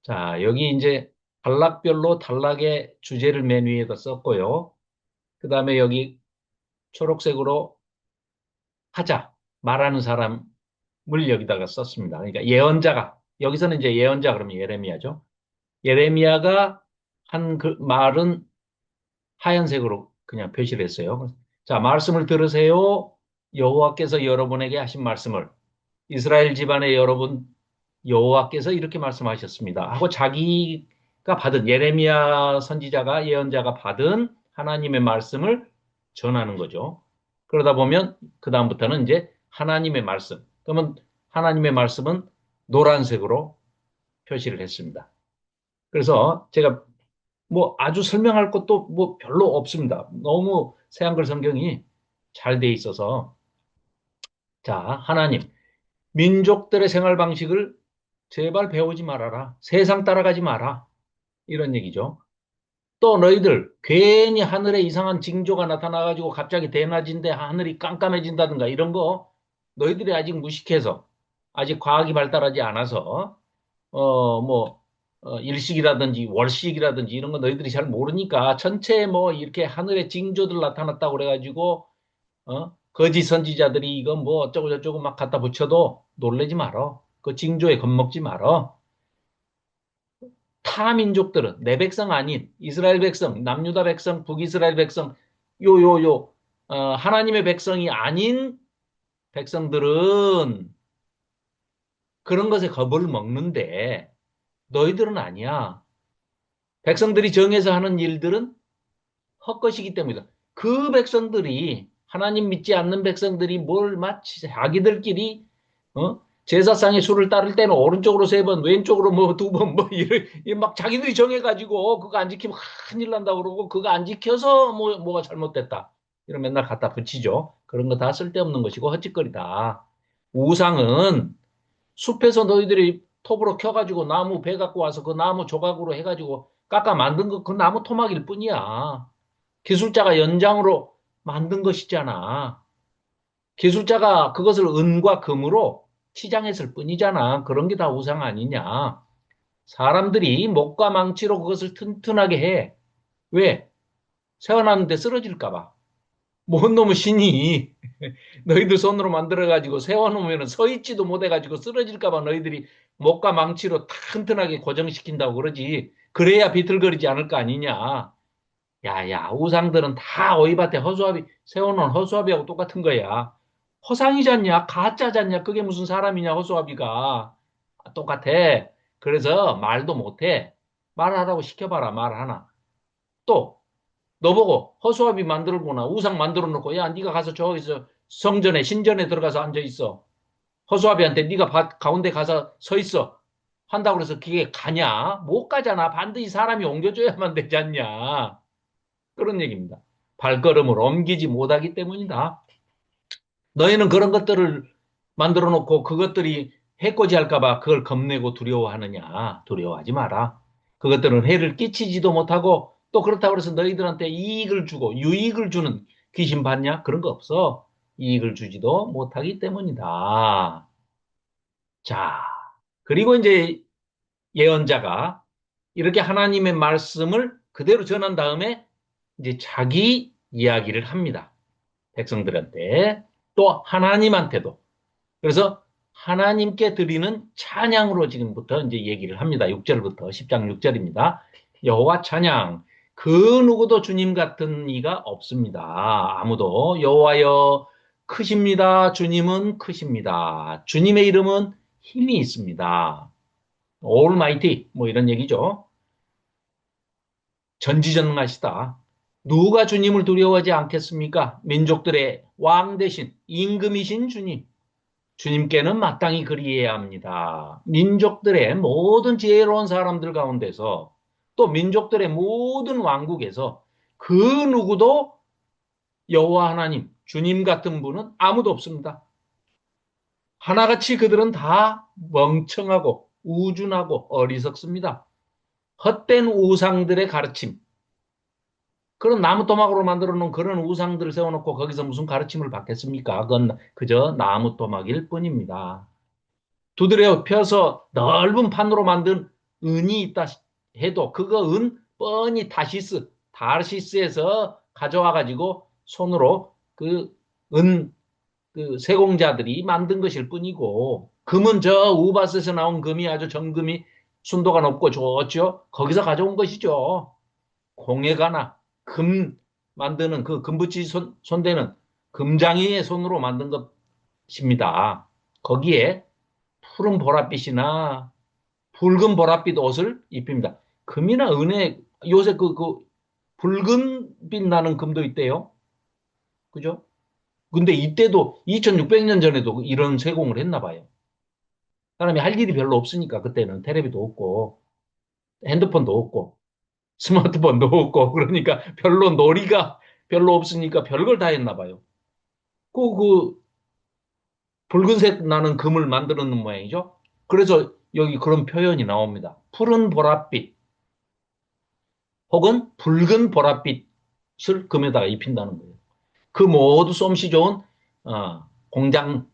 자, 여기 이제 단락별로 단락의 주제를 맨 위에다 썼고요. 그 다음에 여기 초록색으로 하자, 말하는 사람을 여기다가 썼습니다. 그러니까 예언자가, 여기서는 이제 예언자 그러면 예레미야죠. 예레미야가 한 그 말은 하얀색으로 그냥 표시를 했어요. 자, 말씀을 들으세요. 여호와께서 여러분에게 하신 말씀을 이스라엘 집안의 여러분 여호와께서 이렇게 말씀하셨습니다. 하고 자기가 받은 예레미야 선지자가 예언자가 받은 하나님의 말씀을 전하는 거죠. 그러다 보면 그 다음부터는 이제 하나님의 말씀. 그러면 하나님의 말씀은 노란색으로 표시를 했습니다. 그래서 제가 뭐 아주 설명할 것도 뭐 별로 없습니다. 너무 새한글 성경이 잘 돼 있어서 자, 하나님 민족들의 생활 방식을 제발 배우지 말아라. 세상 따라가지 마라. 이런 얘기죠. 또 너희들 괜히 하늘에 이상한 징조가 나타나가지고 갑자기 대낮인데 하늘이 깜깜해진다든가 이런 거 너희들이 아직 무식해서 아직 과학이 발달하지 않아서 뭐 일식이라든지 월식이라든지 이런 거 너희들이 잘 모르니까 전체 뭐 이렇게 하늘에 징조들 나타났다고 그래가지고 거짓 선지자들이 이거 뭐 어쩌고 저쩌고 막 갖다 붙여도 놀래지 말어. 그 징조에 겁먹지 말어. 타 민족들은 내 백성 아닌 이스라엘 백성, 남유다 백성, 북이스라엘 백성, 하나님의 백성이 아닌 백성들은 그런 것에 겁을 먹는데 너희들은 아니야. 백성들이 정해서 하는 일들은 헛것이기 때문이다. 그 백성들이 하나님 믿지 않는 백성들이 뭘 마치 자기들끼리 제사상의 수를 따를 때는 오른쪽으로 세 번, 왼쪽으로 뭐 두 번, 뭐 막 자기들이 정해가지고 그거 안 지키면 큰일 난다 그러고 그거 안 지켜서 뭐가 잘못됐다. 이런 맨날 갖다 붙이죠. 그런 거 다 쓸데없는 것이고 헛짓거리다. 우상은 숲에서 너희들이 톱으로 켜가지고 나무 배 갖고 와서 그 나무 조각으로 해가지고 깎아 만든 거 그 나무 토막일 뿐이야. 기술자가 연장으로 만든 것이잖아. 기술자가 그것을 은과 금으로 치장했을 뿐이잖아. 그런 게 다 우상 아니냐. 사람들이 목과 망치로 그것을 튼튼하게 해. 왜? 세워놨는데 쓰러질까 봐. 뭔 놈의 신이 너희들 손으로 만들어가지고 세워놓으면 서 있지도 못해가지고 쓰러질까 봐 너희들이 목과 망치로 튼튼하게 고정시킨다고 그러지. 그래야 비틀거리지 않을 거 아니냐. 야야, 우상들은 다 오이밭에 허수아비, 세워놓은 허수아비하고 똑같은 거야. 허상이잖냐? 가짜잖냐? 그게 무슨 사람이냐, 허수아비가. 똑같아. 그래서 말도 못해. 말하라고 시켜봐라, 말 하나. 또, 너보고 허수아비 만들거나 우상 만들어 놓고, 야, 네가 가서 저기서 성전에, 신전에 들어가서 앉아 있어. 허수아비한테 네가 가운데 가서 서 있어. 한다고 그래서 그게 가냐? 못 가잖아. 반드시 사람이 옮겨줘야만 되지 않냐? 그런 얘기입니다. 발걸음을 옮기지 못하기 때문이다. 너희는 그런 것들을 만들어 놓고 그것들이 해코지 할까봐 그걸 겁내고 두려워하느냐? 두려워하지 마라. 그것들은 해를 끼치지도 못하고 또 그렇다고 해서 너희들한테 이익을 주고 유익을 주는 귀신 봤냐? 그런 거 없어. 이익을 주지도 못하기 때문이다. 자, 그리고 이제 예언자가 이렇게 하나님의 말씀을 그대로 전한 다음에 이제 자기 이야기를 합니다. 백성들한테 또 하나님한테도. 그래서 하나님께 드리는 찬양으로 지금부터 이제 얘기를 합니다. 6절부터 10장 6절입니다. 여호와 찬양. 그 누구도 주님 같은 이가 없습니다. 아무도 여호와여 크십니다. 주님은 크십니다. 주님의 이름은 힘이 있습니다. Almighty 뭐 이런 얘기죠. 전지전능하시다. 누가 주님을 두려워하지 않겠습니까? 민족들의 왕 대신 임금이신 주님. 주님께는 마땅히 그리해야 합니다. 민족들의 모든 지혜로운 사람들 가운데서 또 민족들의 모든 왕국에서 그 누구도 여호와 하나님, 주님 같은 분은 아무도 없습니다. 하나같이 그들은 다 멍청하고 우준하고 어리석습니다. 헛된 우상들의 가르침, 그런 나무 토막으로 만들어 놓은 그런 우상들을 세워놓고 거기서 무슨 가르침을 받겠습니까? 그건 그저 나무 토막일 뿐입니다. 두드려 펴서 넓은 판으로 만든 은이 있다 해도 그거 은 뻔히 다시스에서 가져와 가지고 손으로 그 은 그 세공자들이 만든 것일 뿐이고 금은 저 우바스에서 나온 금이 아주 정금이 순도가 높고 좋죠. 거기서 가져온 것이죠. 공예가나 금 만드는 그 금붙이 손대는 금장이의 손으로 만든 것입니다. 거기에 푸른 보랏빛이나 붉은 보랏빛 옷을 입힙니다. 금이나 은에 요새 그 붉은 빛 나는 금도 있대요. 그죠? 근데 이때도 2600년 전에도 이런 세공을 했나 봐요. 사람이 할 일이 별로 없으니까 그때는 테레비도 없고 핸드폰도 없고 스마트폰도 없고 그러니까 별로 놀이가 별로 없으니까 별걸 다 했나 봐요. 그 붉은색 나는 금을 만드는 모양이죠. 그래서 여기 그런 표현이 나옵니다. 푸른 보랏빛 혹은 붉은 보랏빛을 금에다가 입힌다는 거예요. 그 모두 솜씨 좋은 공장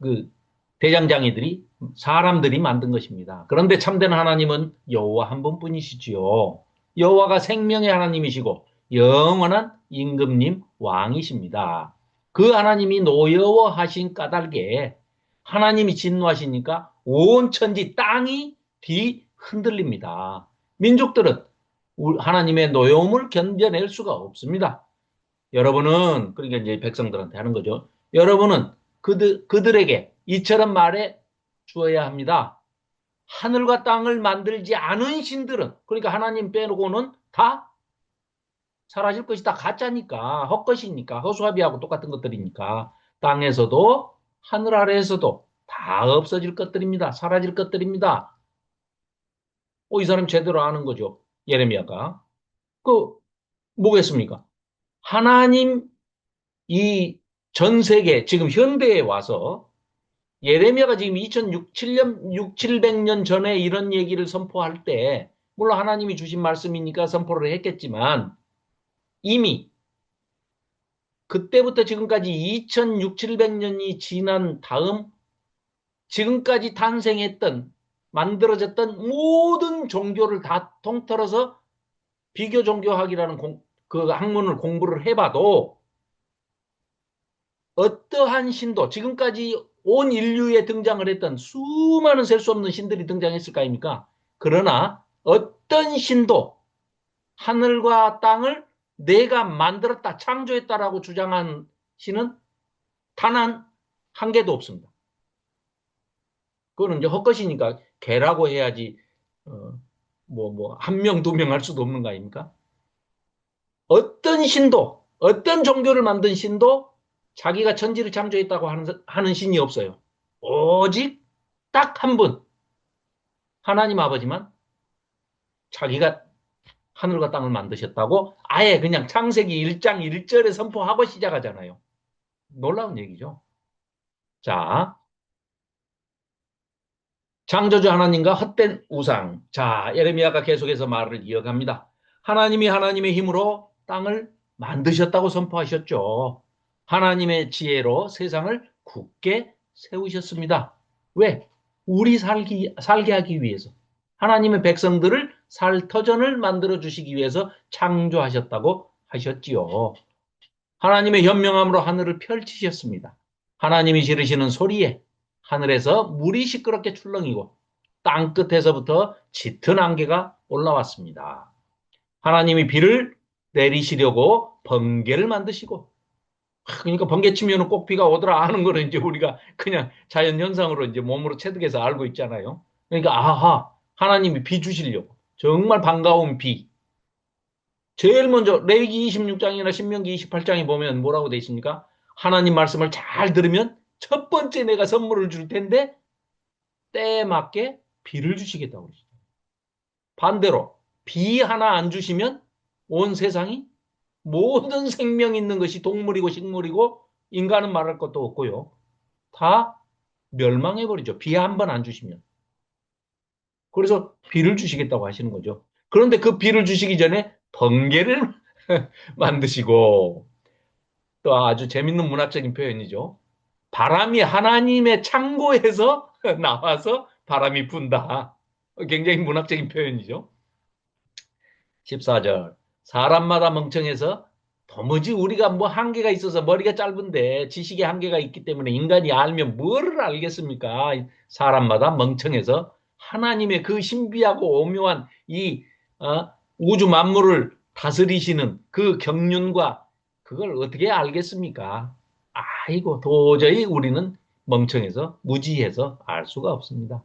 그 대장장이들이 사람들이 만든 것입니다. 그런데 참된 하나님은 여호와 한 분뿐이시지요. 여호와가 생명의 하나님이시고 영원한 임금님 왕이십니다. 그 하나님이 노여워하신 까닭에 하나님이 진노하시니까 온 천지 땅이 뒤흔들립니다. 민족들은 하나님의 노여움을 견뎌낼 수가 없습니다. 여러분은 그러니까 이제 백성들한테 하는 거죠. 여러분은 그들에게 이처럼 말해 주어야 합니다. 하늘과 땅을 만들지 않은 신들은 그러니까 하나님 빼놓고는 다 사라질 것이다. 가짜니까 헛것이니까 허수아비하고 똑같은 것들이니까 땅에서도 하늘 아래에서도 다 없어질 것들입니다. 사라질 것들입니다. 이 사람 제대로 아는 거죠. 예레미야가. 그 뭐겠습니까? 하나님 이 전 세계 지금 현대에 와서 예레미야가 지금 2007년 6, 700년 전에 이런 얘기를 선포할 때 물론 하나님이 주신 말씀이니까 선포를 했겠지만 이미 그때부터 지금까지 2600, 700년이 지난 다음 지금까지 탄생했던 만들어졌던 모든 종교를 다 통틀어서 비교 종교학이라는 그 학문을 공부를 해봐도 어떠한 신도 지금까지 온 인류에 등장을 했던 수많은 셀 수 없는 신들이 등장했을 거 아닙니까? 그러나 어떤 신도 하늘과 땅을 내가 만들었다, 창조했다라고 주장한 신은 단 한 개도 없습니다. 그거는 이제 헛것이니까 개라고 해야지 한 명, 두 명 할 수도 없는 거 아닙니까? 어떤 신도, 어떤 종교를 만든 신도 자기가 천지를 창조했다고 하는 신이 없어요. 오직 딱 한 분, 하나님 아버지만 자기가 하늘과 땅을 만드셨다고 아예 그냥 창세기 1장 1절에 선포하고 시작하잖아요. 놀라운 얘기죠. 자, 창조주 하나님과 헛된 우상. 자, 예레미야가 계속해서 말을 이어갑니다. 하나님이 하나님의 힘으로 땅을 만드셨다고 선포하셨죠. 하나님의 지혜로 세상을 굳게 세우셨습니다. 왜? 우리 살게 하기 위해서. 하나님의 백성들을 살 터전을 만들어 주시기 위해서 창조하셨다고 하셨지요. 하나님의 현명함으로 하늘을 펼치셨습니다. 하나님이 지르시는 소리에 하늘에서 물이 시끄럽게 출렁이고 땅 끝에서부터 짙은 안개가 올라왔습니다. 하나님이 비를 내리시려고 번개를 만드시고 그러니까 번개 치면은 꼭 비가 오더라 하는 거는 이제 우리가 그냥 자연 현상으로 이제 몸으로 체득해서 알고 있잖아요. 그러니까 아하 하나님이 비 주시려고 정말 반가운 비. 제일 먼저 레위기 26장이나 신명기 28장에 보면 뭐라고 돼 있습니까? 하나님 말씀을 잘 들으면 첫 번째 내가 선물을 줄 텐데 때에 맞게 비를 주시겠다고 그러죠. 반대로 비 하나 안 주시면 온 세상이 모든 생명 있는 것이 동물이고 식물이고 인간은 말할 것도 없고요. 다 멸망해버리죠. 비 한 번 안 주시면. 그래서 비를 주시겠다고 하시는 거죠. 그런데 그 비를 주시기 전에 번개를 만드시고 또 아주 재밌는 문학적인 표현이죠. 바람이 하나님의 창고에서 나와서 바람이 분다. 굉장히 문학적인 표현이죠. 14절. 사람마다 멍청해서 도무지 우리가 뭐 한계가 있어서 머리가 짧은데 지식의 한계가 있기 때문에 인간이 알면 뭐를 알겠습니까? 사람마다 멍청해서 하나님의 그 신비하고 오묘한 이 우주 만물을 다스리시는 그 경륜과 그걸 어떻게 알겠습니까? 아이고 도저히 우리는 멍청해서 무지해서 알 수가 없습니다.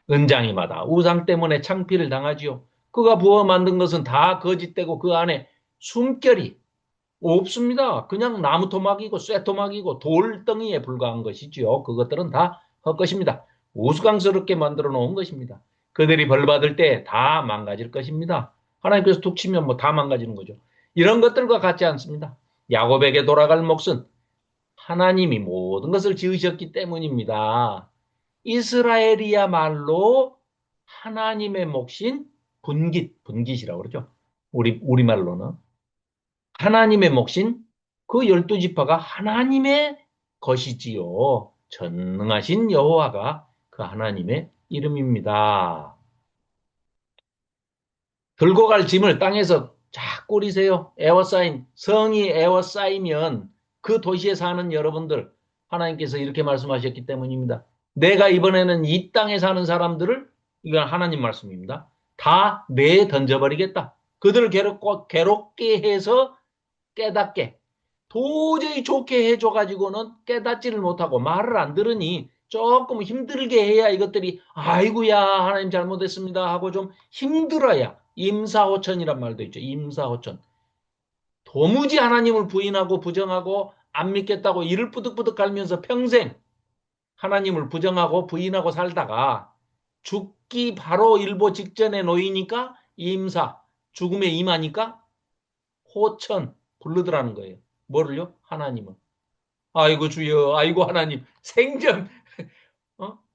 은장이마다 우상 때문에 창피를 당하지요. 그가 부어 만든 것은 다 거짓되고 그 안에 숨결이 없습니다. 그냥 나무 토막이고 쇠 토막이고 돌덩이에 불과한 것이지요. 그것들은 다 헛것입니다. 우스꽝스럽게 만들어 놓은 것입니다. 그들이 벌 받을 때 다 망가질 것입니다. 하나님께서 툭 치면 뭐 다 망가지는 거죠. 이런 것들과 같지 않습니다. 야곱에게 돌아갈 몫은 하나님이 모든 것을 지으셨기 때문입니다. 이스라엘이야말로 하나님의 몫인 분깃이라고 그러죠. 우리말로는. 하나님의 몫인 그 12지파가 하나님의 것이지요. 전능하신 여호와가 그 하나님의 이름입니다. 들고 갈 짐을 땅에서 쫙 꾸리세요. 에워싸인 성이 에워싸이면 그 도시에 사는 여러분들 하나님께서 이렇게 말씀하셨기 때문입니다. 내가 이번에는 이 땅에 사는 사람들을 이건 하나님 말씀입니다. 다 내에 던져버리겠다. 그들을 괴롭게 해서 깨닫게 도저히 좋게 해줘가지고는 깨닫지를 못하고 말을 안 들으니 조금 힘들게 해야 이것들이 아이고야 하나님 잘못했습니다 하고 좀 힘들어야 임사호천이란 말도 있죠. 임사호천. 도무지 하나님을 부인하고 부정하고 안 믿겠다고 이를 뿌득뿌득 갈면서 평생 하나님을 부정하고 부인하고 살다가 죽기 바로 일보 직전에 놓이니까 임사, 죽음에 임하니까 호천 부르더라는 거예요. 뭐를요? 하나님은. 아이고 주여, 아이고 하나님. 생전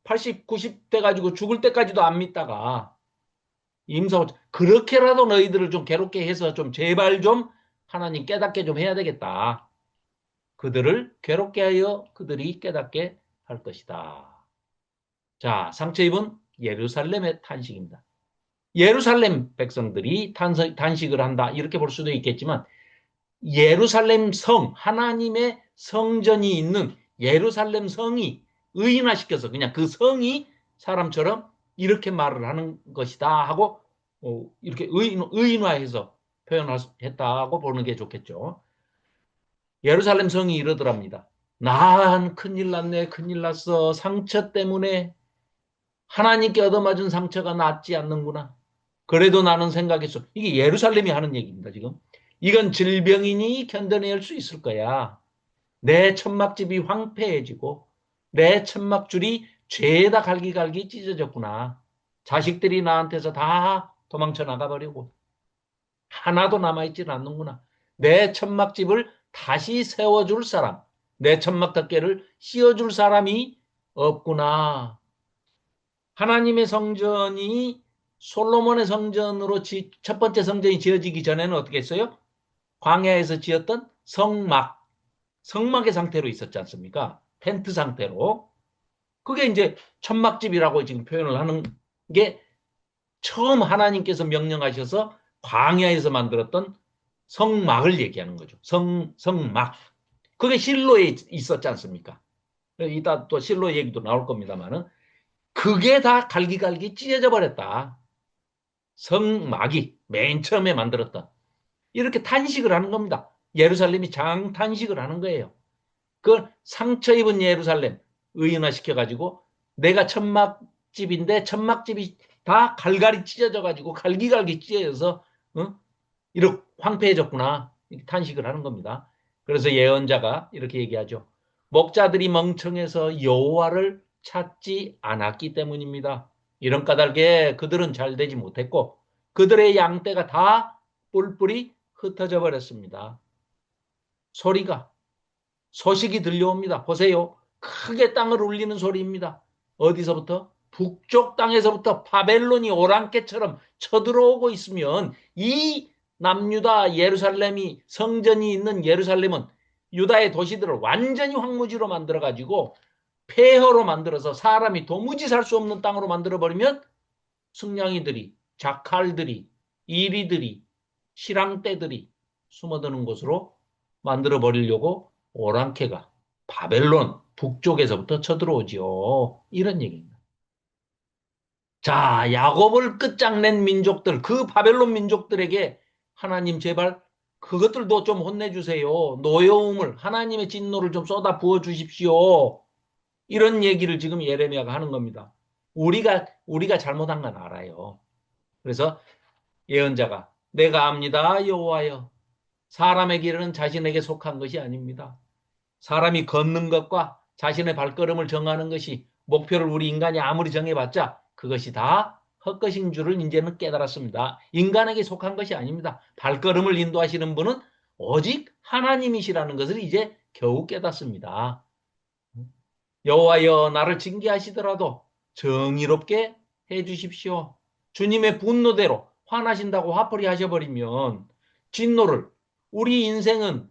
80, 90 돼가지고 죽을 때까지도 안 믿다가 임사호천. 그렇게라도 너희들을 좀 괴롭게 해서 좀 제발 좀 하나님 깨닫게 좀 해야 되겠다. 그들을 괴롭게 하여 그들이 깨닫게 할 것이다. 자, 상처 입은 예루살렘의 탄식입니다. 예루살렘 백성들이 단식을 한다. 이렇게 볼 수도 있겠지만 예루살렘 성, 하나님의 성전이 있는 예루살렘 성이 의인화시켜서 그냥 그 성이 사람처럼 이렇게 말을 하는 것이다 하고 이렇게 의인화해서 표현했다고 보는 게 좋겠죠. 예루살렘 성이 이러더랍니다. 난 큰일 났네, 큰일 났어. 상처 때문에 하나님께 얻어맞은 상처가 낫지 않는구나. 그래도 나는 생각했어. 이게 예루살렘이 하는 얘기입니다, 지금. 이건 질병이니 견뎌낼 수 있을 거야. 내 천막집이 황폐해지고 내 천막줄이 죄에다 갈기갈기 찢어졌구나. 자식들이 나한테서 다 도망쳐 나가버리고 하나도 남아있질 않는구나. 내 천막집을 다시 세워줄 사람, 내 천막 덮개를 씌워줄 사람이 없구나. 하나님의 성전이 솔로몬의 성전으로 첫 번째 성전이 지어지기 전에는 어떻게 했어요? 광야에서 지었던 성막의 상태로 있었지 않습니까? 텐트 상태로. 그게 이제 천막집이라고 지금 표현을 하는 게 처음 하나님께서 명령하셔서 광야에서 만들었던 성막을 얘기하는 거죠. 성막. 그게 실로에 있었지 않습니까? 이따 또 실로 얘기도 나올 겁니다만은 그게 다 갈기갈기 찢어져 버렸다. 성막이 맨 처음에 만들었던 이렇게 탄식을 하는 겁니다. 예루살렘이 장탄식을 하는 거예요. 그 상처 입은 예루살렘 의인화시켜가지고 내가 천막집인데 천막집이 다 갈갈이 찢어져가지고 갈기갈기 찢어져서 이렇게 황폐해졌구나. 이렇게 탄식을 하는 겁니다. 그래서 예언자가 이렇게 얘기하죠. 목자들이 멍청해서 여호와를 찾지 않았기 때문입니다. 이런 까닭에 그들은 잘 되지 못했고 그들의 양떼가 다 뿔뿔이 흩어져 버렸습니다. 소식이 들려옵니다. 보세요. 크게 땅을 울리는 소리입니다. 어디서부터? 북쪽 땅에서부터 바벨론이 오랑캐처럼 쳐들어오고 있으면 이 남유다 예루살렘이 성전이 있는 예루살렘은 유다의 도시들을 완전히 황무지로 만들어가지고 폐허로 만들어서 사람이 도무지 살 수 없는 땅으로 만들어버리면 승냥이들이, 자칼들이, 이리들이, 실랑떼들이 숨어드는 곳으로 만들어 버리려고 오랑캐가 바벨론 북쪽에서부터 쳐들어오지요. 이런 얘기입니다. 자, 야곱을 끝장낸 민족들, 그 바벨론 민족들에게 하나님 제발 그것들도 좀 혼내주세요. 노여움을, 하나님의 진노를 좀 쏟아 부어 주십시오. 이런 얘기를 지금 예레미야가 하는 겁니다. 우리가 잘못한 건 알아요. 그래서 예언자가 내가 압니다. 여호와여. 사람의 길은 자신에게 속한 것이 아닙니다. 사람이 걷는 것과 자신의 발걸음을 정하는 것이 목표를 우리 인간이 아무리 정해봤자 그것이 다 헛것인 줄을 이제는 깨달았습니다. 인간에게 속한 것이 아닙니다. 발걸음을 인도하시는 분은 오직 하나님이시라는 것을 이제 겨우 깨닫습니다. 여호와여 나를 징계하시더라도 정의롭게 해 주십시오. 주님의 분노대로 화나신다고 화풀이 하셔버리면 진노를 우리 인생은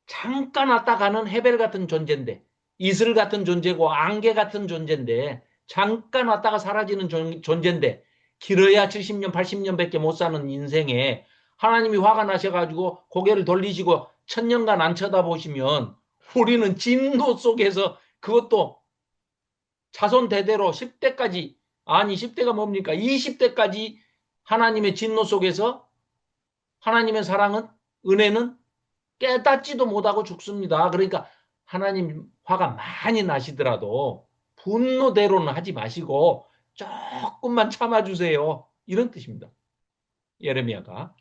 잠깐 왔다 가는 헤벨 같은 존재인데 이슬 같은 존재고 안개 같은 존재인데 잠깐 왔다가 사라지는 존재인데 길어야 70년 80년밖에 못 사는 인생에 하나님이 화가 나셔가지고 고개를 돌리시고 천년간 안 쳐다보시면 우리는 진노 속에서 그것도 자손 대대로 10대까지 아니 10대가 뭡니까 20대까지 하나님의 진노 속에서 하나님의 사랑은 은혜는 깨닫지도 못하고 죽습니다. 그러니까 하나님 화가 많이 나시더라도 분노대로는 하지 마시고 조금만 참아주세요. 이런 뜻입니다. 예레미야가.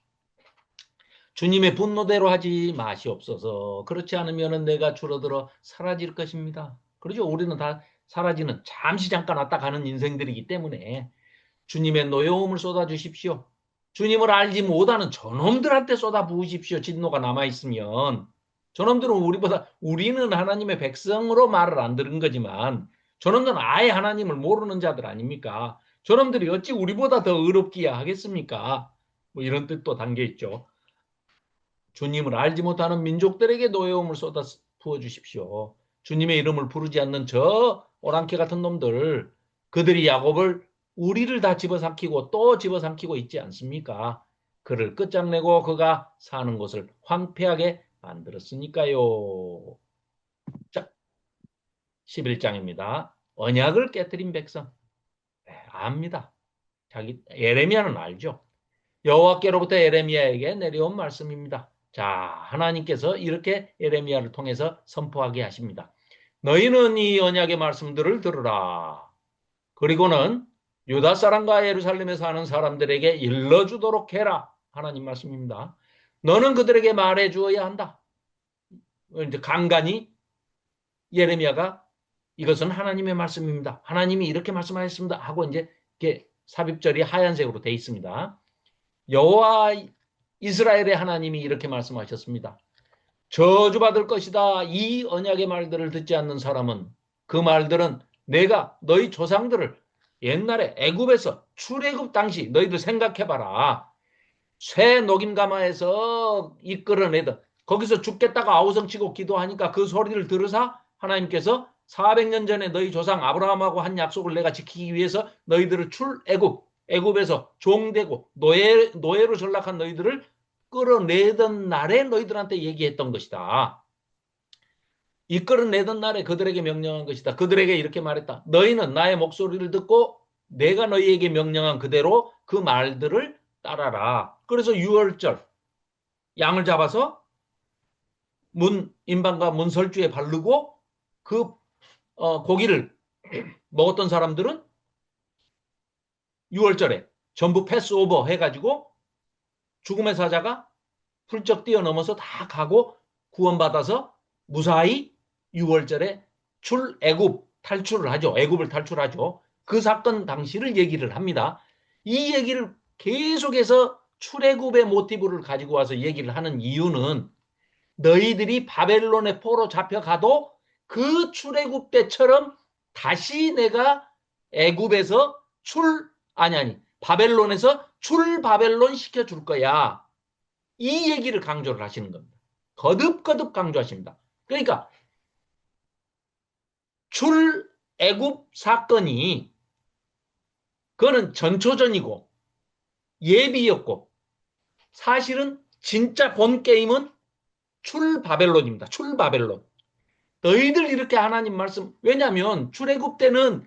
주님의 분노대로 하지 마시옵소서. 그렇지 않으면 내가 줄어들어 사라질 것입니다. 그렇죠. 우리는 다 사라지는 잠시 잠깐 왔다 가는 인생들이기 때문에 주님의 노여움을 쏟아주십시오. 주님을 알지 못하는 저놈들한테 쏟아 부으십시오. 진노가 남아있으면. 저놈들은 우리는 하나님의 백성으로 말을 안 들은 거지만 저놈들은 아예 하나님을 모르는 자들 아닙니까? 저놈들이 어찌 우리보다 더 의롭기야 하겠습니까? 뭐 이런 뜻도 담겨 있죠. 주님을 알지 못하는 민족들에게 노여움을 쏟아 부어 주십시오. 주님의 이름을 부르지 않는 저 오랑캐 같은 놈들, 그들이 야곱을 우리를 다 집어삼키고 또 집어삼키고 있지 않습니까? 그를 끝장내고 그가 사는 곳을 황폐하게 만들었으니까요. 자, 11장입니다. 언약을 깨뜨린 백성. 네, 압니다. 예레미야는 알죠. 여호와께로부터 예레미야에게 내려온 말씀입니다. 자, 하나님께서 이렇게 예레미야를 통해서 선포하게 하십니다. 너희는 이 언약의 말씀들을 들으라. 그리고는 유다 사람과 예루살렘에 사는 사람들에게 일러주도록 해라. 하나님 말씀입니다. 너는 그들에게 말해 주어야 한다. 이제 간간히 예레미야가 이것은 하나님의 말씀입니다. 하나님이 이렇게 말씀하셨습니다. 하고 이제 이렇게 삽입절이 하얀색으로 되어 있습니다. 여호와 이스라엘의 하나님이 이렇게 말씀하셨습니다. 저주받을 것이다. 이 언약의 말들을 듣지 않는 사람은 그 말들은 내가 너희 조상들을 옛날에 애굽에서 출애굽 당시 너희들 생각해봐라. 쇠 녹임가마에서 이끌어내던 거기서 죽겠다가 아우성치고 기도하니까 그 소리를 들으사 하나님께서 400년 전에 너희 조상 아브라함하고 한 약속을 내가 지키기 위해서 너희들을 애굽에서 종되고 노예로 전락한 너희들을 끌어내던 날에 너희들한테 얘기했던 것이다. 이끌어내던 날에 그들에게 명령한 것이다. 그들에게 이렇게 말했다. 너희는 나의 목소리를 듣고 내가 너희에게 명령한 그대로 그 말들을 따라라. 그래서 유월절 양을 잡아서 인방과 문설주에 바르고 그 고기를 먹었던 사람들은 유월절에 전부 패스오버 해가지고 죽음의 사자가 훌쩍 뛰어넘어서 다 가고 구원받아서 무사히 유월절에 애굽 탈출을 하죠. 애굽을 탈출하죠. 그 사건 당시를 얘기를 합니다. 이 얘기를 계속해서 출애굽의 모티브를 가지고 와서 얘기를 하는 이유는 너희들이 바벨론의 포로 잡혀가도 그 출애굽 때처럼 다시 내가 애굽에서 바벨론에서 출바벨론 시켜줄 거야. 이 얘기를 강조를 하시는 겁니다. 거듭거듭 강조하십니다. 그러니까 출애굽 사건이 그거는 전초전이고 예비였고 사실은 진짜 본 게임은 출바벨론입니다. 출바벨론. 너희들 이렇게 하나님 말씀, 왜냐하면 출애굽 때는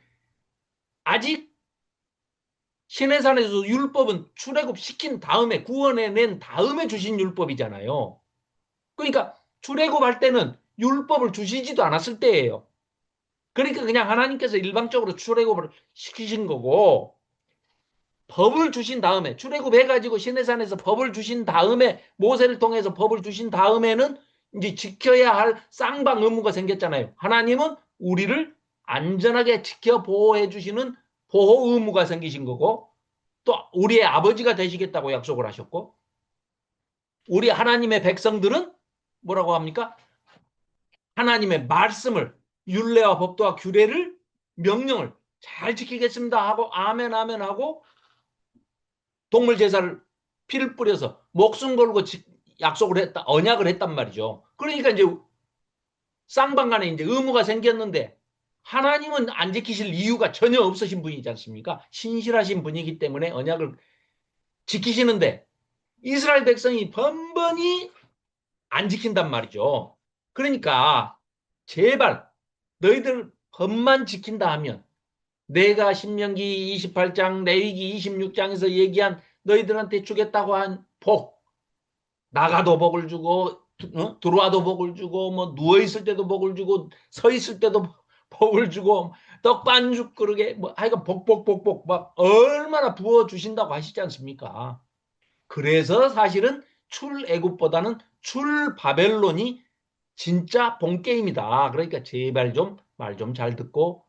아직 시내산에서 율법은 출애굽 시킨 다음에 구원해낸 다음에 주신 율법이잖아요. 그러니까 출애굽할 때는 율법을 주시지도 않았을 때예요. 그러니까 그냥 하나님께서 일방적으로 출애굽을 시키신 거고 법을 주신 다음에 출애굽해가지고 시내산에서 법을 주신 다음에 모세를 통해서 법을 주신 다음에는 이제 지켜야 할 쌍방 의무가 생겼잖아요. 하나님은 우리를 안전하게 지켜 보호해 주시는 보호 의무가 생기신 거고 또 우리의 아버지가 되시겠다고 약속을 하셨고 우리 하나님의 백성들은 뭐라고 합니까? 하나님의 말씀을 율례와 법도와 규례를 명령을 잘 지키겠습니다 하고 아멘 아멘 하고 동물 제사를 피를 뿌려서 목숨 걸고 약속을 했다 언약을 했단 말이죠. 그러니까 이제 쌍방간에 이제 의무가 생겼는데 하나님은 안 지키실 이유가 전혀 없으신 분이지 않습니까? 신실하신 분이기 때문에 언약을 지키시는데 이스라엘 백성이 번번이 안 지킨단 말이죠. 그러니까 제발 너희들 법만 지킨다 하면 내가 신명기 28장 레위기 26장에서 얘기한 너희들한테 주겠다고 한 복, 나가도 복을 주고 들어와도 복을 주고 뭐 누워 있을 때도 복을 주고 서 있을 때도 복을 주고 떡반죽 그러게 뭐 하여간 복복복복 막 얼마나 부어 주신다고 하시지 않습니까? 그래서 사실은 출애굽보다는 출바벨론이 진짜 본 게임이다. 그러니까 제발 좀 말 좀 잘 듣고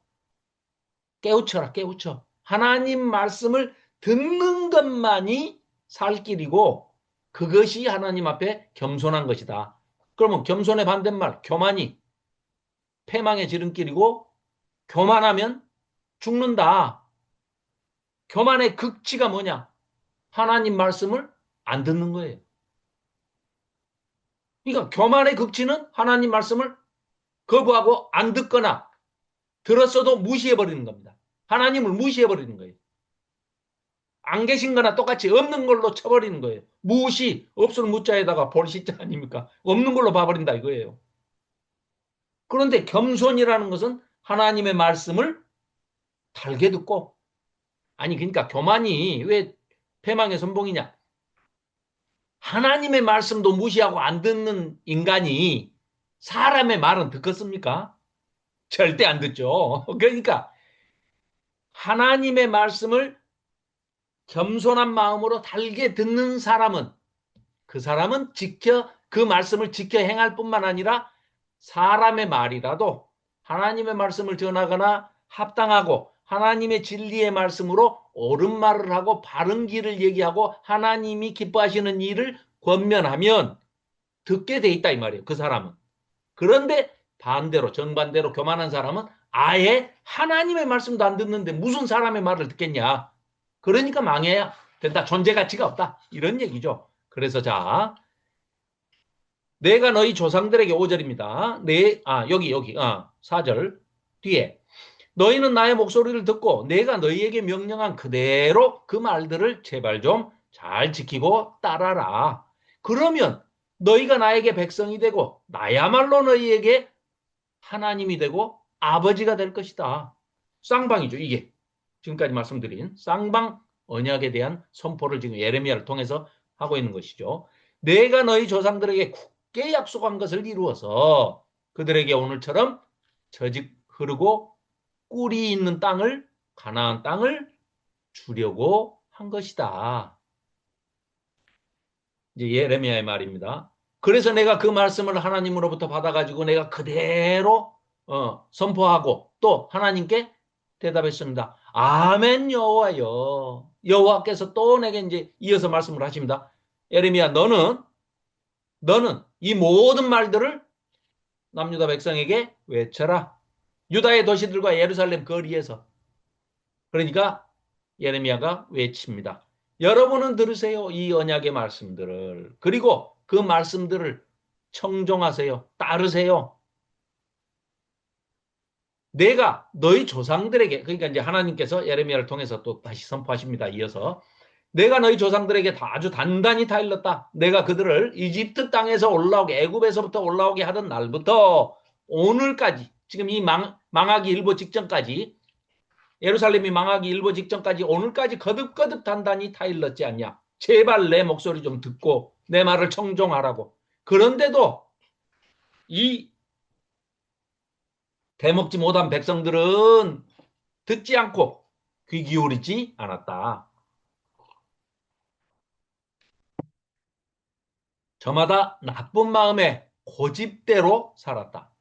깨우쳐라, 깨우쳐. 하나님 말씀을 듣는 것만이 살 길이고 그것이 하나님 앞에 겸손한 것이다. 그러면 겸손의 반대말 교만이 패망의 지름길이고 교만하면 죽는다. 교만의 극치가 뭐냐? 하나님 말씀을 안 듣는 거예요. 그러니까 교만의 극치는 하나님 말씀을 거부하고 안 듣거나 들었어도 무시해버리는 겁니다. 하나님을 무시해버리는 거예요. 안 계신 거나 똑같이 없는 걸로 쳐버리는 거예요. 무시, 없을 무자에다가 볼시자 아닙니까? 없는 걸로 봐버린다 이거예요. 그런데 겸손이라는 것은 하나님의 말씀을 달게 듣고 아니 그러니까 교만이 왜 패망의 선봉이냐? 하나님의 말씀도 무시하고 안 듣는 인간이 사람의 말은 듣겠습니까? 절대 안 듣죠. 그러니까 하나님의 말씀을 겸손한 마음으로 달게 듣는 사람은 그 사람은 그 말씀을 지켜 행할 뿐만 아니라 사람의 말이라도 하나님의 말씀을 전하거나 합당하고 하나님의 진리의 말씀으로 옳은 말을 하고 바른 길을 얘기하고 하나님이 기뻐하시는 일을 권면하면 듣게 돼 있다 이 말이에요. 그 사람은. 그런데 반대로 정반대로 교만한 사람은 아예 하나님의 말씀도 안 듣는데 무슨 사람의 말을 듣겠냐. 그러니까 망해야 된다. 존재 가치가 없다. 이런 얘기죠. 그래서 자 내가 너희 조상들에게 5절입니다. 여기 4절 뒤에 너희는 나의 목소리를 듣고 내가 너희에게 명령한 그대로 그 말들을 제발 좀 잘 지키고 따라라. 그러면 너희가 나에게 백성이 되고 나야말로 너희에게 하나님이 되고 아버지가 될 것이다. 쌍방이죠. 이게 지금까지 말씀드린 쌍방 언약에 대한 선포를 지금 예레미야를 통해서 하고 있는 것이죠. 내가 너희 조상들에게 굳게 약속한 것을 이루어서 그들에게 오늘처럼 저직 흐르고 꿀이 있는 땅을 가나안 땅을 주려고 한 것이다. 이제 예레미야의 말입니다. 그래서 내가 그 말씀을 하나님으로부터 받아가지고 내가 그대로 선포하고 또 하나님께 대답했습니다. 아멘 여호와여. 여호와께서 또 내게 이제 이어서 말씀을 하십니다. 예레미야 너는 이 모든 말들을 남유다 백성에게 외쳐라. 유다의 도시들과 예루살렘 거리에서. 그러니까 예레미야가 외칩니다. 여러분은 들으세요. 이 언약의 말씀들을. 그리고 그 말씀들을 청종하세요. 따르세요. 내가 너희 조상들에게, 그러니까 이제 하나님께서 예레미야를 통해서 또 다시 선포하십니다. 이어서 내가 너희 조상들에게 다 아주 단단히 다 일렀다. 내가 그들을 이집트 땅에서 올라오게, 애굽에서부터 올라오게 하던 날부터 오늘까지, 지금 이 망하기 일보 직전까지, 예루살렘이 망하기 일보 직전까지 오늘까지 거듭거듭 단단히 다 일렀지 않냐. 제발 내 목소리 좀 듣고 내 말을 청종하라고. 그런데도 이 대먹지 못한 백성들은 듣지 않고 귀 기울이지 않았다. 저마다 나쁜 마음에 고집대로 살았다.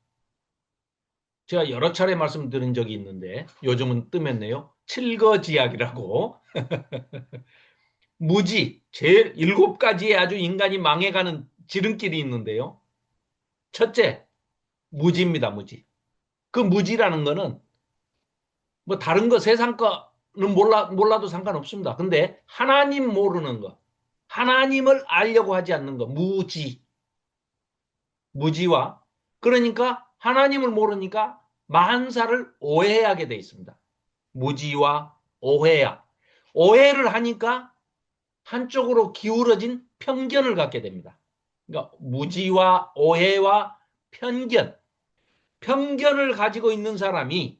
제가 여러 차례 말씀드린 적이 있는데 요즘은 뜸했네요. 칠거지약이라고. 무지, 제일 7가지의 아주 인간이 망해가는 지름길이 있는데요. 첫째, 무지입니다. 무지. 그 무지라는 거는 뭐 다른 거 세상 거는 몰라도 상관없습니다. 근데 하나님 모르는 거, 하나님을 알려고 하지 않는 거, 무지. 무지와, 그러니까 하나님을 모르니까 만사를 오해하게 돼 있습니다. 무지와 오해야. 오해를 하니까 한쪽으로 기울어진 편견을 갖게 됩니다. 그러니까 무지와 오해와 편견. 편견을 가지고 있는 사람이,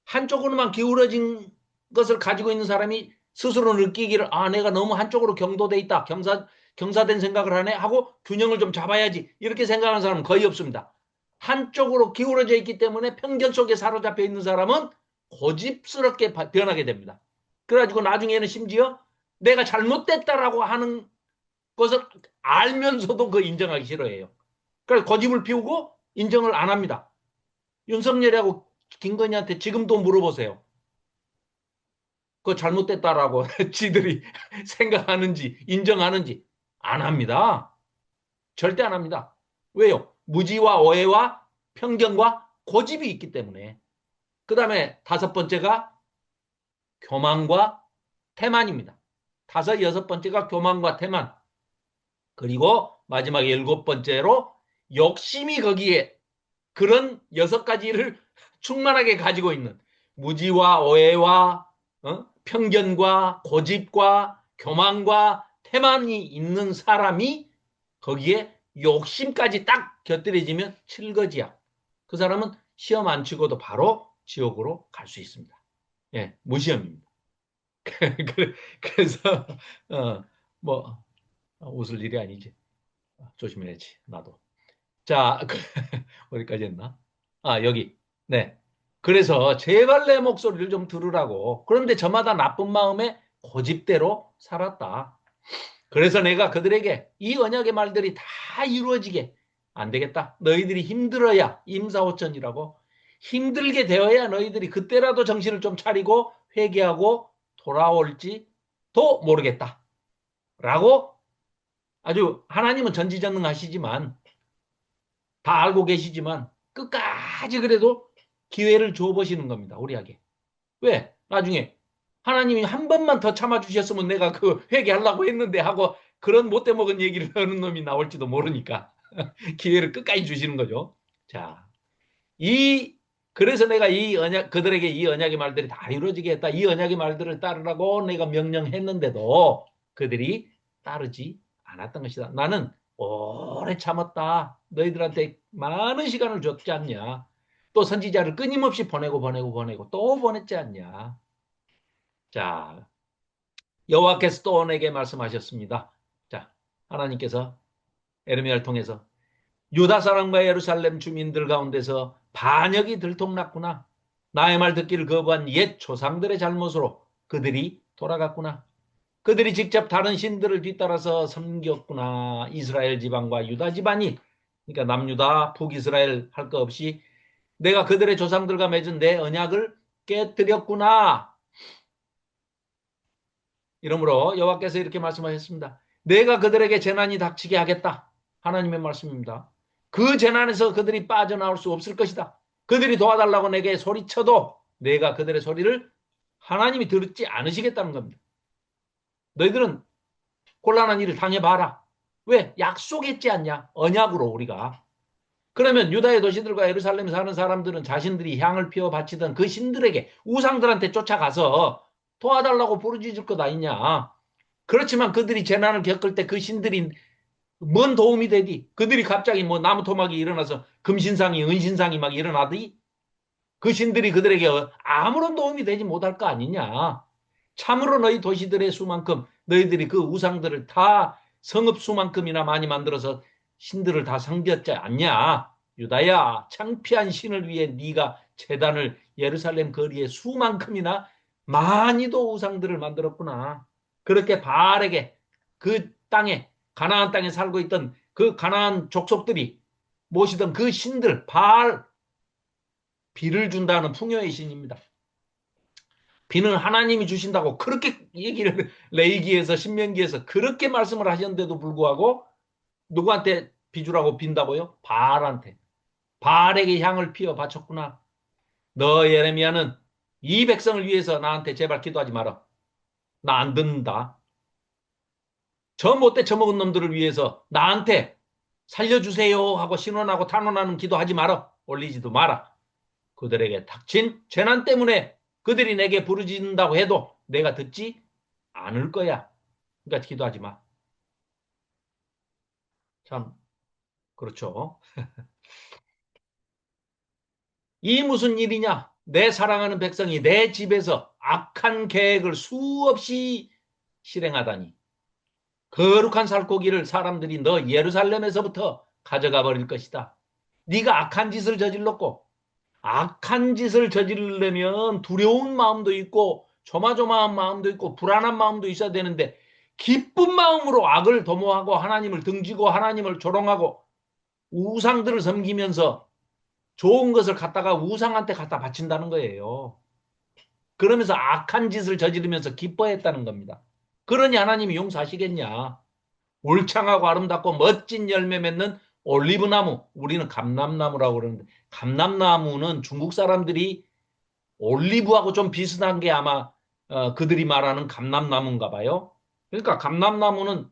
한쪽으로만 기울어진 것을 가지고 있는 사람이 스스로 느끼기를, 아, 내가 너무 한쪽으로 경도돼 있다. 경사된 생각을 하네 하고 균형을 좀 잡아야지. 이렇게 생각하는 사람은 거의 없습니다. 한쪽으로 기울어져 있기 때문에 편견 속에 사로잡혀 있는 사람은 고집스럽게 변하게 됩니다. 그래가지고 나중에는 심지어 내가 잘못됐다라고 하는 것을 알면서도 그 인정하기 싫어해요. 그래서 고집을 피우고 인정을 안 합니다. 윤석열하고 김건희한테 지금도 물어보세요. 그거 잘못됐다라고 지들이 생각하는지 인정하는지 안 합니다. 절대 안 합니다. 왜요? 무지와 오해와 편견과 고집이 있기 때문에. 그 다음에 5번째가 교만과 태만입니다. 5, 6번째가 교만과 태만. 그리고 마지막 7번째로 욕심이 거기에 그런 6가지를 충만하게 가지고 있는 무지와 오해와 편견과 고집과 교만과 태만이 있는 사람이 거기에 욕심까지 딱 곁들여지면 칠거지야. 그 사람은 시험 안 치고도 바로 지옥으로 갈 수 있습니다. 예, 무시험입니다. 그래서 뭐 웃을 일이 아니지. 조심해야지 나도. 자, 어디까지 했나? 아, 여기. 네. 그래서 제발 내 목소리를 좀 들으라고. 그런데 저마다 나쁜 마음에 고집대로 살았다. 그래서 내가 그들에게 이 언약의 말들이 다 이루어지게 안 되겠다. 너희들이 힘들어야 임사오천이라고. 힘들게 되어야 너희들이 그때라도 정신을 좀 차리고 회개하고 돌아올지도 모르겠다. 라고 아주 하나님은 전지전능하시지만 다 알고 계시지만 끝까지 그래도 기회를 줘보시는 겁니다. 우리에게. 왜? 나중에 하나님이 한 번만 더 참아주셨으면 내가 그 회개하려고 했는데 하고 그런 못돼 먹은 얘기를 하는 놈이 나올지도 모르니까 기회를 끝까지 주시는 거죠. 자, 그래서 내가 이 언약, 그들에게 이 언약의 말들이 다 이루어지게 했다. 이 언약의 말들을 따르라고 내가 명령했는데도 그들이 따르지 않았던 것이다. 나는 오래 참았다. 너희들한테 많은 시간을 줬지 않냐. 또 선지자를 끊임없이 보내고 또 보냈지 않냐. 자, 여호와께서 또 내게 말씀하셨습니다. 자, 하나님께서 에르미야를 통해서 유다 사람과 예루살렘 주민들 가운데서 반역이 들통났구나. 나의 말 듣기를 거부한 옛 조상들의 잘못으로 그들이 돌아갔구나. 그들이 직접 다른 신들을 뒤따라서 섬겼구나. 이스라엘 지방과 유다 집안이, 그러니까 남유다, 북이스라엘 할 거 없이 내가 그들의 조상들과 맺은 내 언약을 깨뜨렸구나. 이러므로 여호와께서 이렇게 말씀하셨습니다. 내가 그들에게 재난이 닥치게 하겠다. 하나님의 말씀입니다. 그 재난에서 그들이 빠져나올 수 없을 것이다. 그들이 도와달라고 내게 소리쳐도 내가 그들의 소리를 하나님이 듣지 않으시겠다는 겁니다. 너희들은 곤란한 일을 당해봐라. 왜? 약속했지 않냐? 언약으로 우리가. 그러면 유다의 도시들과 예루살렘에 사는 사람들은 자신들이 향을 피워 바치던 그 신들에게 우상들한테 쫓아가서 도와달라고 부르짖을 것 아니냐. 그렇지만 그들이 재난을 겪을 때 그 신들이 뭔 도움이 되디? 그들이 갑자기 뭐 나무 토막이 일어나서 금신상이 은신상이 막 일어나디? 그 신들이 그들에게 아무런 도움이 되지 못할 거 아니냐. 참으로 너희 도시들의 수만큼 너희들이 그 우상들을 다 성읍 수만큼이나 많이 만들어서 신들을 다 섬겼지 않냐. 유다야, 창피한 신을 위해 네가 제단을 예루살렘 거리에 수만큼이나 많이도 우상들을 만들었구나. 그렇게 바알에게 그 땅에 가나안 땅에 살고 있던 그 가나안 족속들이 모시던 그 신들 바알 비를 준다는 풍요의 신입니다. 비는 하나님이 주신다고 그렇게 얘기를 레이기에서 신명기에서 그렇게 말씀을 하셨는데도 불구하고 누구한테 비 주라고 빈다고요? 바알한테. 바알에게 향을 피워 바쳤구나. 너 예레미야는 이 백성을 위해서 나한테 제발 기도하지 마라. 나 안 듣는다. 저 못돼 처먹은 놈들을 위해서 나한테 살려주세요 하고 신원하고 탄원하는 기도하지 마라. 올리지도 마라. 그들에게 닥친 재난 때문에 그들이 내게 부르짖는다고 해도 내가 듣지 않을 거야. 그러니까 기도하지 마. 참 그렇죠. 이 무슨 일이냐? 내 사랑하는 백성이 내 집에서 악한 계획을 수없이 실행하다니. 거룩한 살코기를 사람들이 너 예루살렘에서부터 가져가 버릴 것이다. 네가 악한 짓을 저질렀고 악한 짓을 저지르려면 두려운 마음도 있고 조마조마한 마음도 있고 불안한 마음도 있어야 되는데 기쁜 마음으로 악을 도모하고 하나님을 등지고 하나님을 조롱하고 우상들을 섬기면서 좋은 것을 갖다가 우상한테 갖다 바친다는 거예요. 그러면서 악한 짓을 저지르면서 기뻐했다는 겁니다. 그러니 하나님이 용서하시겠냐. 울창하고 아름답고 멋진 열매 맺는 올리브나무, 우리는 감람나무라고 그러는데 감람나무는 중국 사람들이 올리브하고 좀 비슷한 게 아마 그들이 말하는 감람나무인가 봐요. 그러니까 감람나무는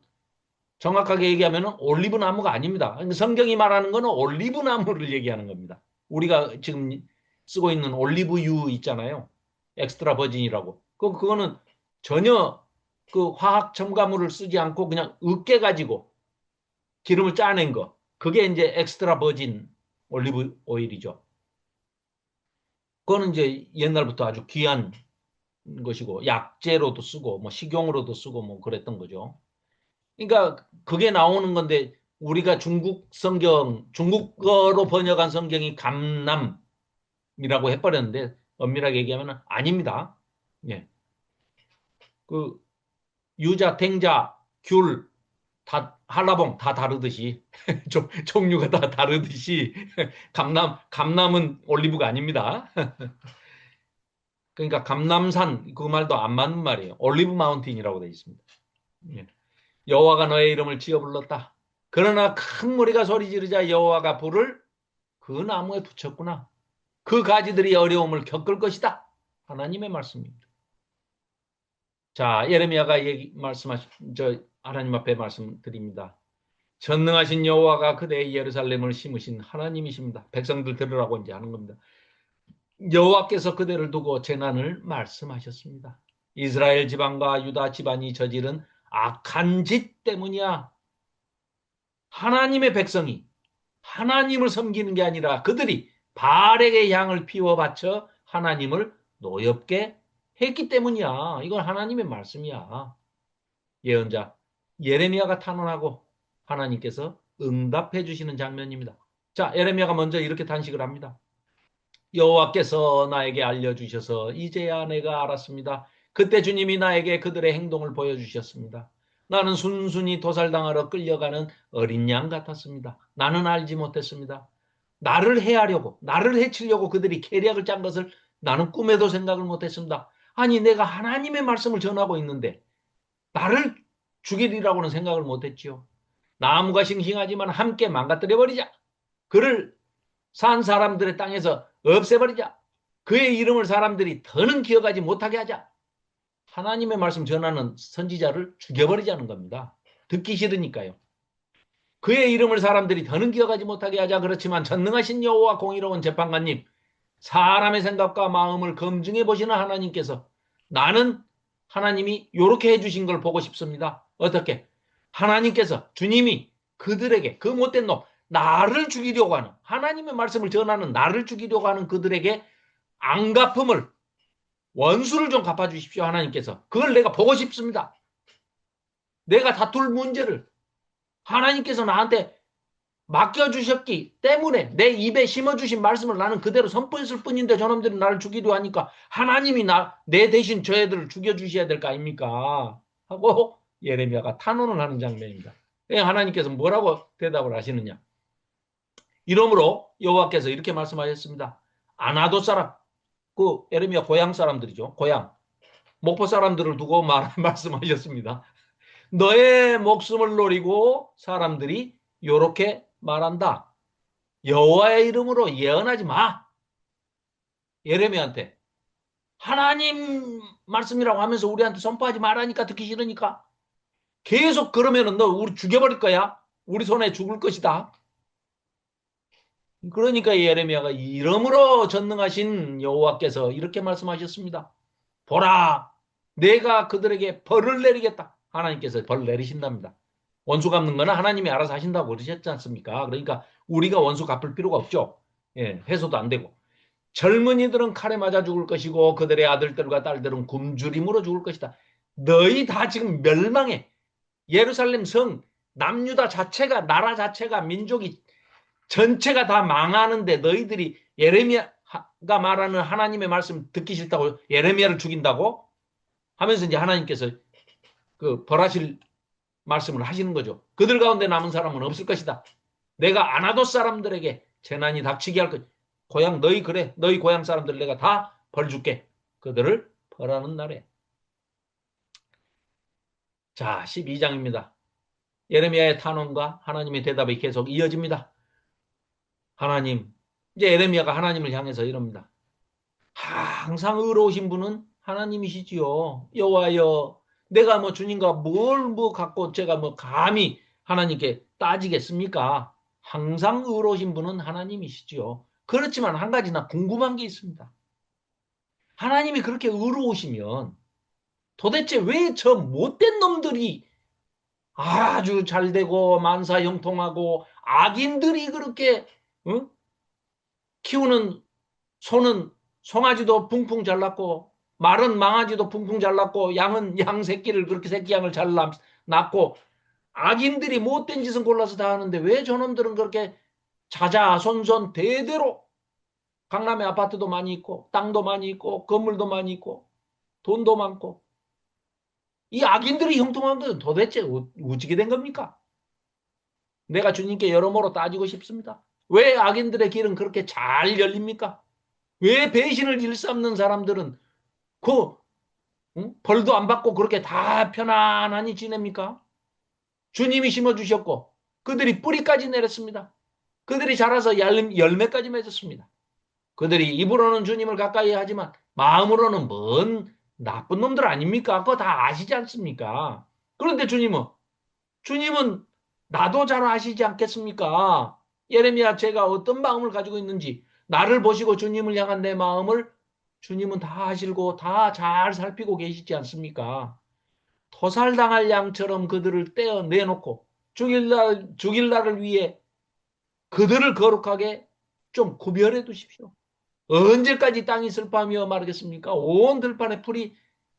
정확하게 얘기하면 올리브나무가 아닙니다. 성경이 말하는 거는 올리브나무를 얘기하는 겁니다. 우리가 지금 쓰고 있는 올리브유 있잖아요. 엑스트라 버진이라고. 그거는 전혀 그 화학 첨가물을 쓰지 않고 그냥 으깨 가지고 기름을 짜낸 거. 그게 이제 엑스트라 버진 올리브 오일이죠. 그거는 이제 옛날부터 아주 귀한 것이고 약재로도 쓰고 뭐 식용으로도 쓰고 뭐 그랬던 거죠. 그러니까 그게 나오는 건데 우리가 중국 성경, 중국어로 번역한 성경이 감남이라고 해버렸는데 엄밀하게 얘기하면 아닙니다. 예. 그 유자, 탱자, 귤, 다 한라봉 다 다르듯이 종류가 다 다르듯이 감남은 올리브가 아닙니다. 그러니까 감남산 그 말도 안 맞는 말이에요. 올리브 마운틴이라고 되어 있습니다. 예. 여호와가 너의 이름을 지어 불렀다. 그러나 큰 무리가 소리 지르자 여호와가 불을 그 나무에 붙였구나. 그 가지들이 어려움을 겪을 것이다. 하나님의 말씀입니다. 자, 예레미야가 하나님 앞에 말씀드립니다. 전능하신 여호와가 그대의 예루살렘을 심으신 하나님이십니다. 백성들 들으라고 이제 하는 겁니다. 여호와께서 그대를 두고 재난을 말씀하셨습니다. 이스라엘 지방과 유다 집안이 저지른 악한 짓 때문이야. 하나님의 백성이 하나님을 섬기는 게 아니라 그들이 바알에게 향을 피워 바쳐 하나님을 노엽게 했기 때문이야. 이건 하나님의 말씀이야. 예언자 예레미야가 탄원하고 하나님께서 응답해 주시는 장면입니다. 자, 예레미야가 먼저 이렇게 단식을 합니다. 여호와께서 나에게 알려주셔서 이제야 내가 알았습니다. 그때 주님이 나에게 그들의 행동을 보여주셨습니다. 나는 순순히 도살당하러 끌려가는 어린 양 같았습니다. 나는 알지 못했습니다. 나를 해하려고, 나를 해치려고 그들이 계략을 짠 것을 나는 꿈에도 생각을 못했습니다. 아니, 내가 하나님의 말씀을 전하고 있는데 나를 죽이리라고는 생각을 못했지요. 나무가 싱싱하지만 함께 망가뜨려버리자. 그를 산 사람들의 땅에서 없애버리자. 그의 이름을 사람들이 더는 기억하지 못하게 하자. 하나님의 말씀 전하는 선지자를 죽여버리자는 겁니다. 듣기 싫으니까요. 그의 이름을 사람들이 더는 기억하지 못하게 하자. 그렇지만 전능하신 여호와 공의로운 재판관님, 사람의 생각과 마음을 검증해 보시는 하나님께서 나는 하나님이 이렇게 해주신 걸 보고 싶습니다. 어떻게? 하나님께서 주님이 그들에게 그 못된 놈 나를 죽이려고 하는 하나님의 말씀을 전하는 나를 죽이려고 하는 그들에게 앙갚음을 원수를 좀 갚아주십시오. 하나님께서 그걸 내가 보고 싶습니다. 내가 다툴 문제를 하나님께서 나한테 맡겨주셨기 때문에 내 입에 심어주신 말씀을 나는 그대로 선포했을 뿐인데 저놈들이 나를 죽이려 하니까 하나님이 내 대신 저 애들을 죽여주셔야 될 거 아닙니까? 하고 예레미야가 탄원을 하는 장면입니다. 하나님께서 뭐라고 대답을 하시느냐? 이러므로 여호와께서 이렇게 말씀하셨습니다. 아나도 사람, 그 예레미야 고향 사람들이죠. 고향. 목포 사람들을 두고 말씀하셨습니다. 너의 목숨을 노리고 사람들이 요렇게 말한다. 여호와의 이름으로 예언하지 마. 예레미야한테. 하나님 말씀이라고 하면서 우리한테 선포하지 말라니까 듣기 싫으니까. 계속 그러면은 너 우리 죽여버릴 거야. 우리 손에 죽을 것이다. 그러니까 예레미야가 이름으로 전능하신 여호와께서 이렇게 말씀하셨습니다. 보라, 내가 그들에게 벌을 내리겠다. 하나님께서 벌을 내리신답니다. 원수 갚는 거는 하나님이 알아서 하신다고 그러셨지 않습니까? 그러니까 우리가 원수 갚을 필요가 없죠. 예, 해소도 안 되고. 젊은이들은 칼에 맞아 죽을 것이고 그들의 아들들과 딸들은 굶주림으로 죽을 것이다. 너희 다 지금 멸망해. 예루살렘 성, 남유다 자체가, 나라 자체가, 민족이 전체가 다 망하는데 너희들이 예레미야가 말하는 하나님의 말씀 듣기 싫다고 예레미야를 죽인다고 하면서 이제 하나님께서 그 벌하실 말씀을 하시는 거죠. 그들 가운데 남은 사람은 없을 것이다. 내가 아나도 사람들에게 재난이 닥치게 할 것. 고향 너희 그래. 너희 고향 사람들 내가 다 벌 줄게. 그들을 벌하는 날에. 자, 12장입니다. 예레미야의 탄원과 하나님의 대답이 계속 이어집니다. 하나님, 이제 예레미야가 하나님을 향해서 이럽니다. 항상 의로우신 분은 하나님이시지요. 여호와여, 내가 뭐 주님과 뭘 갖고 제가 뭐 감히 하나님께 따지겠습니까? 항상 의로우신 분은 하나님이시지요. 그렇지만 한 가지 나 궁금한 게 있습니다. 하나님이 그렇게 의로우시면 도대체 왜 저 못된 놈들이 아주 잘되고 만사형통하고 악인들이 그렇게 키우는 소는 송아지도 붕붕 잘났고 말은 망아지도 붕붕 잘났고 양은 양 새끼를 그렇게 새끼 양을 잘 낳고 악인들이 못된 짓은 골라서 다 하는데 왜 저놈들은 그렇게 자자손손 대대로 강남에 아파트도 많이 있고 땅도 많이 있고 건물도 많이 있고 돈도 많고 이 악인들이 형통한 것은 도대체 어찌게 된 겁니까? 내가 주님께 여러모로 따지고 싶습니다. 왜 악인들의 길은 그렇게 잘 열립니까? 왜 배신을 일삼는 사람들은 그 벌도 안 받고 그렇게 다 편안하니 지냅니까? 주님이 심어주셨고 그들이 뿌리까지 내렸습니다. 그들이 자라서 열매까지 맺었습니다. 그들이 입으로는 주님을 가까이 하지만 마음으로는 뭔 나쁜 놈들 아닙니까? 그거 다 아시지 않습니까? 그런데 주님은 나도 잘 아시지 않겠습니까? 예레미야 제가 어떤 마음을 가지고 있는지 나를 보시고 주님을 향한 내 마음을 주님은 다 아시고 다 잘 살피고 계시지 않습니까? 토살당할 양처럼 그들을 떼어내놓고 죽일 날을 위해 그들을 거룩하게 좀 구별해 두십시오. 언제까지 땅이 슬퍼하며 마르겠습니까? 온 들판에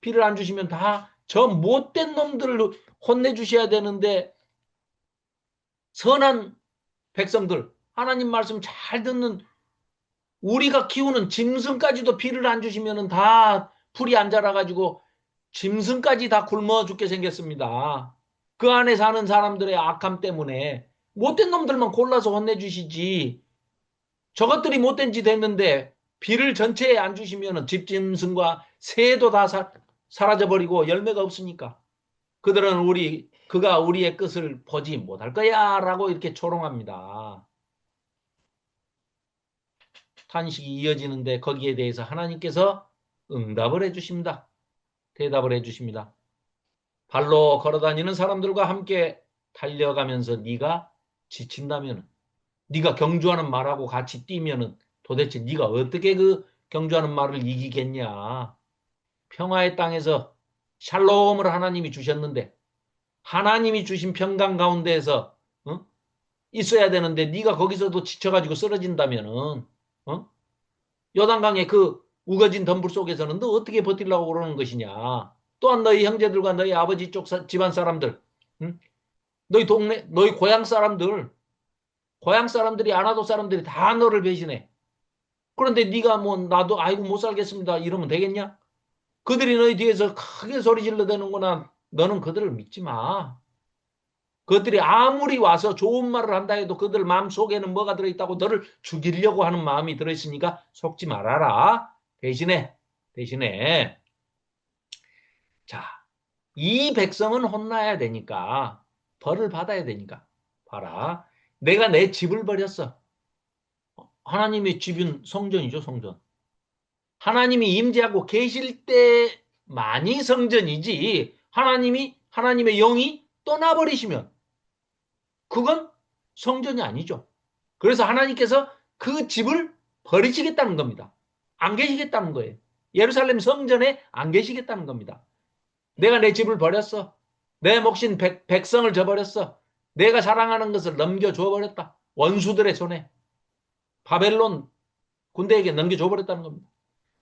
비를 안 주시면 다 저 못된 놈들을 혼내주셔야 되는데 선한 백성들, 하나님 말씀 잘 듣는 우리가 키우는 짐승까지도 비를 안 주시면 다 풀이 안 자라가지고 짐승까지 다 굶어 죽게 생겼습니다. 그 안에 사는 사람들의 악함 때문에 못된 놈들만 골라서 혼내주시지. 저것들이 못된 짓 했는데 비를 전체에 안 주시면 집짐승과 새도 다 사라져버리고 열매가 없으니까 그들은 그가 우리의 끝을 보지 못할 거야 라고 이렇게 조롱합니다. 탄식이 이어지는데 거기에 대해서 하나님께서 응답을 해주십니다. 대답을 해주십니다. 발로 걸어다니는 사람들과 함께 달려가면서 네가 지친다면 네가 경주하는 말하고 같이 뛰면은 도대체 네가 어떻게 그 경주하는 말을 이기겠냐. 평화의 땅에서 샬롬을 하나님이 주셨는데 하나님이 주신 평강 가운데에서 어? 있어야 되는데 네가 거기서도 지쳐가지고 쓰러진다면은 어? 요단강의 그 우거진 덤불 속에서는 너 어떻게 버틸라고 그러는 것이냐. 또한 너희 형제들과 너희 아버지 쪽 집안 사람들, 응? 너희 동네, 너희 고향 사람들, 고향 사람들이 아나도 사람들이 다 너를 배신해. 그런데 네가 뭐 나도 아이고 못 살겠습니다 이러면 되겠냐? 그들이 너희 뒤에서 크게 소리 질러대는구나. 너는 그들을 믿지 마. 그들이 아무리 와서 좋은 말을 한다 해도 그들 마음속에는 뭐가 들어있다고 너를 죽이려고 하는 마음이 들어있으니까 속지 말아라. 대신에 자, 이 백성은 혼나야 되니까 벌을 받아야 되니까 봐라. 내가 내 집을 버렸어. 하나님의 집은 성전이죠, 성전. 하나님이 임재하고 계실 때만이 성전이지 하나님의 영이 떠나버리시면 그건 성전이 아니죠. 그래서 하나님께서 그 집을 버리시겠다는 겁니다. 안 계시겠다는 거예요. 예루살렘 성전에 안 계시겠다는 겁니다. 내가 내 집을 버렸어. 내 몫인 백성을 저버렸어. 내가 사랑하는 것을 넘겨줘 버렸다. 원수들의 손에 바벨론 군대에게 넘겨줘 버렸다는 겁니다.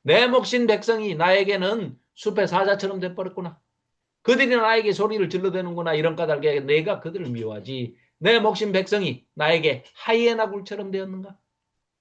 내 몫인 백성이 나에게는 숲의 사자처럼 돼버렸구나. 그들이 나에게 소리를 질러대는구나. 이런 까닭에 내가 그들을 미워하지. 내 몫인 백성이 나에게 하이에나 굴처럼 되었는가?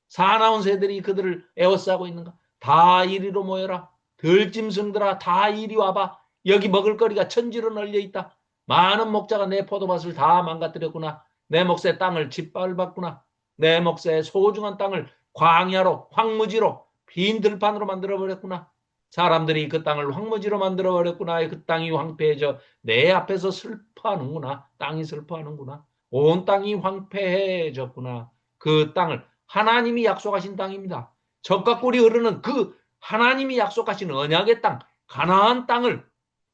사나운 새들이 그들을 에워싸고 있는가? 다 이리로 모여라. 들짐승들아 다 이리 와봐. 여기 먹을 거리가 천지로 널려 있다. 많은 목자가 내 포도밭을 다 망가뜨렸구나. 내 몫의 땅을 짓밟았구나. 내 몫의 소중한 땅을 광야로 황무지로 빈 들판으로 만들어버렸구나. 사람들이 그 땅을 황무지로 만들어버렸구나. 그 땅이 황폐해져 내 앞에서 슬퍼하는구나. 땅이 슬퍼하는구나. 온 땅이 황폐해졌구나. 그 땅을 하나님이 약속하신 땅입니다. 젖과 꿀이 흐르는 그 하나님이 약속하신 언약의 땅, 가나안 땅을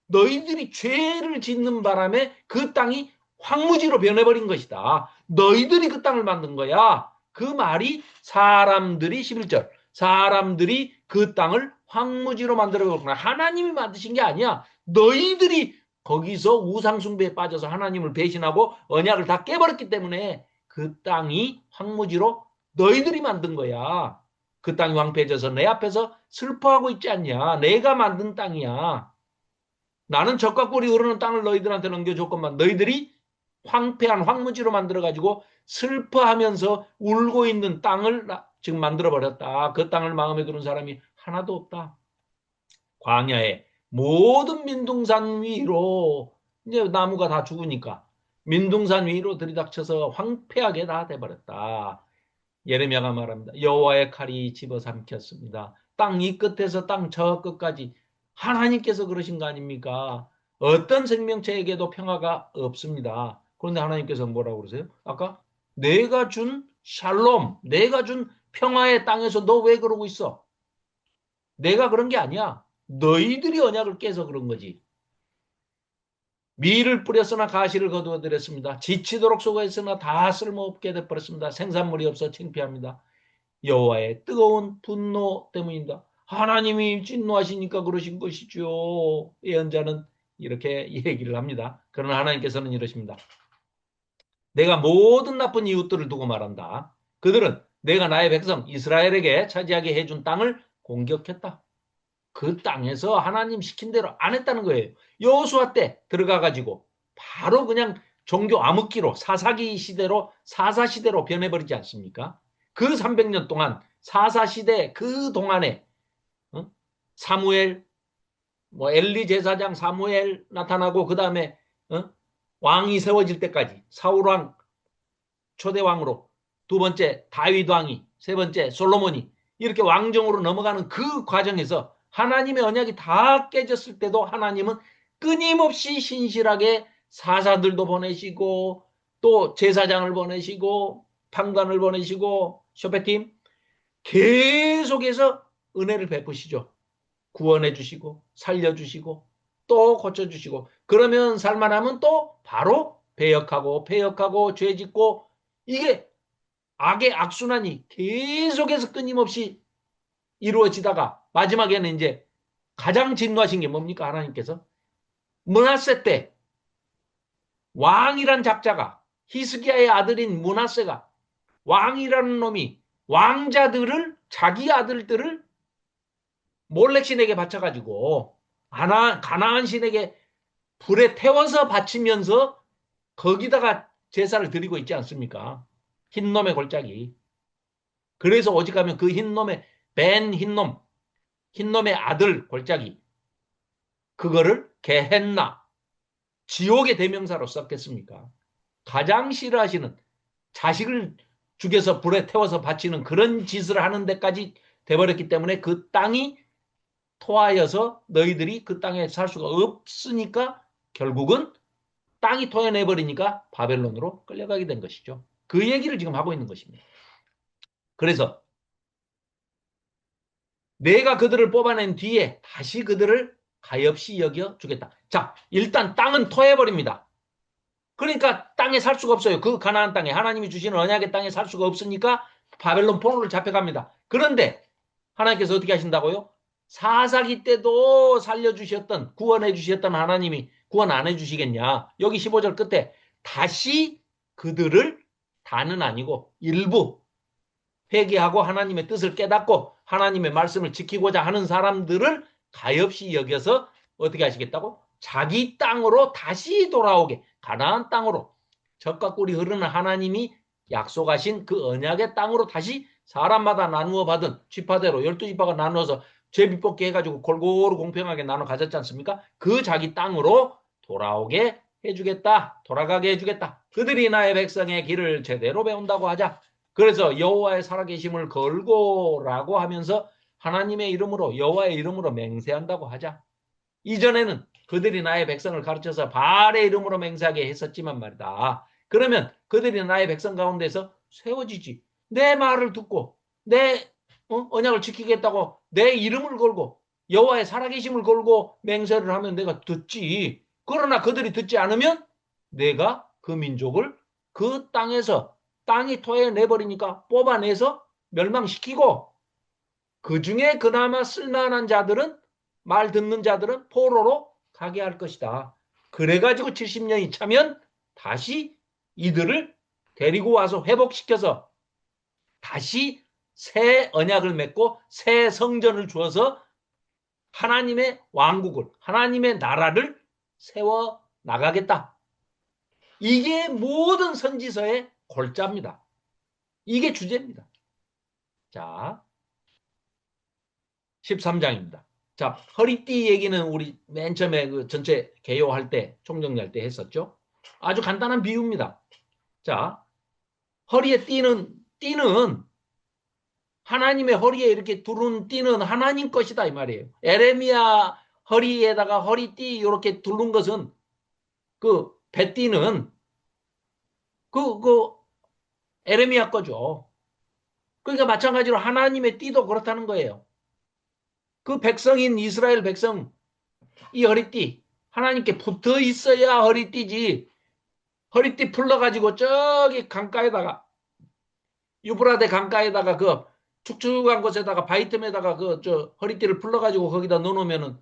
너희들이 죄를 짓는 바람에 그 땅이 황무지로 변해버린 것이다. 너희들이 그 땅을 만든 거야. 그 말이 사람들이 11절 사람들이 그 땅을 황무지로 만들어버렸구나. 하나님이 만드신 게 아니야. 너희들이 거기서 우상숭배에 빠져서 하나님을 배신하고 언약을 다 깨버렸기 때문에 그 땅이 황무지로 너희들이 만든 거야. 그 땅이 황폐해져서 내 앞에서 슬퍼하고 있지 않냐. 내가 만든 땅이야. 나는 젖과 꿀이 흐르는 땅을 너희들한테 넘겨줬건만 너희들이 황폐한 황무지로 만들어가지고 슬퍼하면서 울고 있는 땅을 지금 만들어버렸다. 그 땅을 마음에 두는 사람이 하나도 없다. 광야에 모든 민둥산 위로 이제 나무가 다 죽으니까 민둥산 위로 들이닥쳐서 황폐하게 다 돼버렸다. 예레미야가 말합니다. 여호와의 칼이 집어삼켰습니다. 땅 이 끝에서 땅 저 끝까지 하나님께서 그러신 거 아닙니까? 어떤 생명체에게도 평화가 없습니다. 그런데 하나님께서 뭐라고 그러세요? 아까 내가 준 샬롬, 내가 준 평화의 땅에서 너 왜 그러고 있어? 내가 그런 게 아니야. 너희들이 언약을 깨서 그런 거지. 밀을 뿌렸으나 가시를 거두어들였습니다. 지치도록 수고했으나 다 쓸모없게 돼버렸습니다. 생산물이 없어 창피합니다. 여호와의 뜨거운 분노 때문입니다. 하나님이 진노하시니까 그러신 것이죠. 예언자는 이렇게 얘기를 합니다. 그러나 하나님께서는 이러십니다. 내가 모든 나쁜 이웃들을 두고 말한다. 그들은 내가 나의 백성 이스라엘에게 차지하게 해준 땅을 공격했다. 그 땅에서 하나님 시킨 대로 안 했다는 거예요. 여호수아 때 들어가가지고 바로 그냥 종교 암흑기로 사사기 시대로 사사시대로 변해버리지 않습니까? 그 300년 동안 사사시대 그 동안에 사무엘, 뭐 엘리 제사장 사무엘 나타나고 그 다음에 왕이 세워질 때까지 사울왕 초대왕으로 두 번째 다윗 왕이 세 번째 솔로몬이 이렇게 왕정으로 넘어가는 그 과정에서 하나님의 언약이 다 깨졌을 때도 하나님은 끊임없이 신실하게 사사들도 보내시고 또 제사장을 보내시고 판관을 보내시고 쇼페팀 계속해서 은혜를 베푸시죠. 구원해 주시고 살려주시고 또 고쳐주시고 그러면 살만하면 또 바로 배역하고 죄짓고 이게 악의 악순환이 계속해서 끊임없이 이루어지다가 마지막에는 이제 가장 진노하신 게 뭡니까? 하나님께서 므낫세 때 왕이란 작자가 히스기야의 아들인 므낫세가 왕이라는 놈이 왕자들을 자기 아들들을 몰렉 신에게 바쳐가지고 가나안 신에게 불에 태워서 바치면서 거기다가 제사를 드리고 있지 않습니까? 흰놈의 골짜기. 그래서 오직하면 그 흰놈의 흰놈의 아들 골짜기 그거를 게헨나 지옥의 대명사로 썼겠습니까? 가장 싫어하시는 자식을 죽여서 불에 태워서 바치는 그런 짓을 하는 데까지 돼버렸기 때문에 그 땅이 토하여서 너희들이 그 땅에 살 수가 없으니까 결국은 땅이 토해내버리니까 바벨론으로 끌려가게 된 것이죠. 그 얘기를 지금 하고 있는 것입니다. 그래서 내가 그들을 뽑아낸 뒤에 다시 그들을 가엾이 여겨 주겠다. 자, 일단 땅은 토해버립니다. 그러니까 땅에 살 수가 없어요. 그 가나안 땅에 하나님이 주시는 언약의 땅에 살 수가 없으니까 바벨론 포로를 잡혀갑니다. 그런데 하나님께서 어떻게 하신다고요? 사사기 때도 살려주셨던 구원해 주셨던 하나님이 구원 안 해주시겠냐. 여기 15절 끝에 다시 그들을 다는 아니고 일부 회개하고 하나님의 뜻을 깨닫고 하나님의 말씀을 지키고자 하는 사람들을 가엾이 여겨서 어떻게 하시겠다고? 자기 땅으로 다시 돌아오게 가나안 땅으로 젖과 꿀이 흐르는 하나님이 약속하신 그 언약의 땅으로 다시 사람마다 나누어 받은 지파대로 12지파가 나누어서 제비뽑기 해가지고 골고루 공평하게 나눠 가졌지 않습니까? 그 자기 땅으로 돌아오게 해주겠다. 돌아가게 해주겠다. 그들이 나의 백성의 길을 제대로 배운다고 하자. 그래서 여호와의 살아계심을 걸고라고 하면서 하나님의 이름으로 여호와의 이름으로 맹세한다고 하자. 이전에는 그들이 나의 백성을 가르쳐서 바알의 이름으로 맹세하게 했었지만 말이다. 그러면 그들이 나의 백성 가운데서 세워지지. 내 말을 듣고 내 언약을 지키겠다고 내 이름을 걸고 여호와의 살아계심을 걸고 맹세를 하면 내가 듣지. 그러나 그들이 듣지 않으면 내가 그 민족을 그 땅에서 땅이 토해내버리니까 뽑아내서 멸망시키고 그 중에 그나마 쓸만한 자들은 말 듣는 자들은 포로로 가게 할 것이다. 그래가지고 70년이 차면 다시 이들을 데리고 와서 회복시켜서 다시 새 언약을 맺고 새 성전을 주어서 하나님의 왕국을 하나님의 나라를 세워 나가겠다. 이게 모든 선지서의 골자입니다. 이게 주제입니다. 자, 13장입니다. 자, 허리띠 얘기는 우리 맨 처음에 그 전체 개요할 때, 총정리할 때 했었죠. 아주 간단한 비유입니다. 자, 허리에 띠는 하나님의 허리에 이렇게 두른 띠는 하나님 것이다 이 말이에요. 에레미야 허리에다가 허리띠 이렇게 두른 것은 그 배띠는 그 에레미야 거죠. 그러니까 마찬가지로 하나님의 띠도 그렇다는 거예요. 그 백성인 이스라엘 백성 이 허리띠 하나님께 붙어 있어야 허리띠지. 허리띠 풀러가지고 저기 강가에다가 유브라데 강가에다가 그 축축한 곳에다가 바위 틈에다가 그 저 허리띠를 풀러가지고 거기다 넣어놓으면은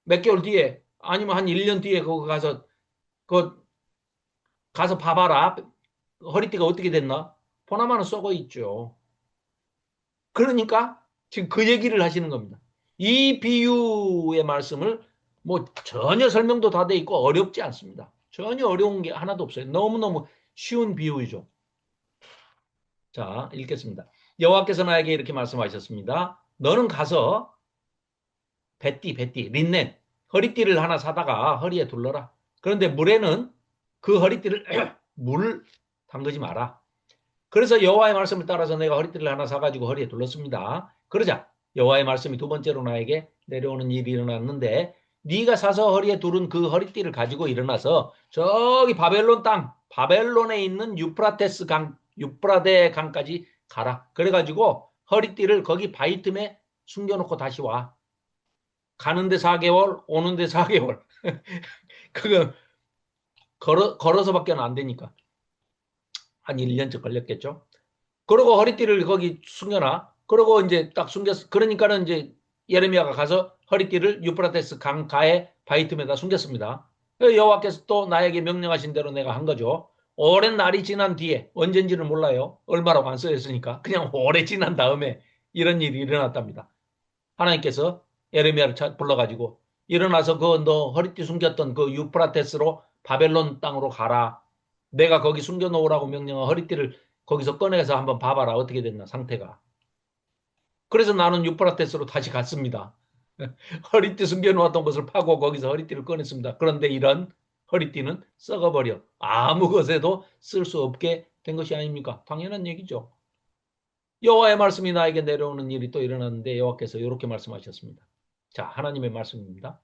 몇 개월 뒤에 아니면 한 1년 뒤에 거기 가서 그 가서 봐봐라. 허리띠가 어떻게 됐나? 보나마는 썩어 있죠. 그러니까 지금 그 얘기를 하시는 겁니다. 이 비유의 말씀을 뭐 전혀 설명도 다 돼 있고 어렵지 않습니다. 전혀 어려운 게 하나도 없어요. 너무너무 쉬운 비유이죠. 자, 읽겠습니다. 여호와께서 나에게 이렇게 말씀하셨습니다. 너는 가서 배띠, 린넨, 허리띠를 하나 사다가 허리에 둘러라. 그런데 물에는 그 허리띠를 물 담그지 마라. 그래서 여호와의 말씀을 따라서 내가 허리띠를 하나 사가지고 허리에 둘렀습니다. 그러자 여호와의 말씀이 두 번째로 나에게 내려오는 일이 일어났는데 네가 사서 허리에 두른 그 허리띠를 가지고 일어나서 저기 바벨론 땅, 바벨론에 있는 유프라데 강까지 가라. 그래가지고 허리띠를 거기 바위 틈에 숨겨놓고 다시 와. 가는데 4개월, 오는데 4개월. 그거 걸어서밖에 안 되니까. 한 1년쯤 걸렸겠죠. 그러고 허리띠를 거기 숨겨놔. 그러고 이제 딱 숨겼어. 그러니까는 이제 예레미야가 가서 허리띠를 유프라테스 강가에 바위틈에다 숨겼습니다. 여호와께서 또 나에게 명령하신 대로 내가 한 거죠. 오랜 날이 지난 뒤에 언젠지는 몰라요. 얼마라고 안 써있으니까 그냥 오래 지난 다음에 이런 일이 일어났답니다. 하나님께서 예레미야를 불러가지고 일어나서 그 너 허리띠 숨겼던 그 유프라테스로 바벨론 땅으로 가라. 내가 거기 숨겨놓으라고 명령한 허리띠를 거기서 꺼내서 한번 봐봐라. 어떻게 됐나 상태가. 그래서 나는 유프라테스로 다시 갔습니다. 허리띠 숨겨놓았던 것을 파고 거기서 허리띠를 꺼냈습니다. 그런데 이런 허리띠는 썩어버려 아무 것에도 쓸 수 없게 된 것이 아닙니까? 당연한 얘기죠. 여호와의 말씀이 나에게 내려오는 일이 또 일어났는데 여호와께서 이렇게 말씀하셨습니다. 자, 하나님의 말씀입니다.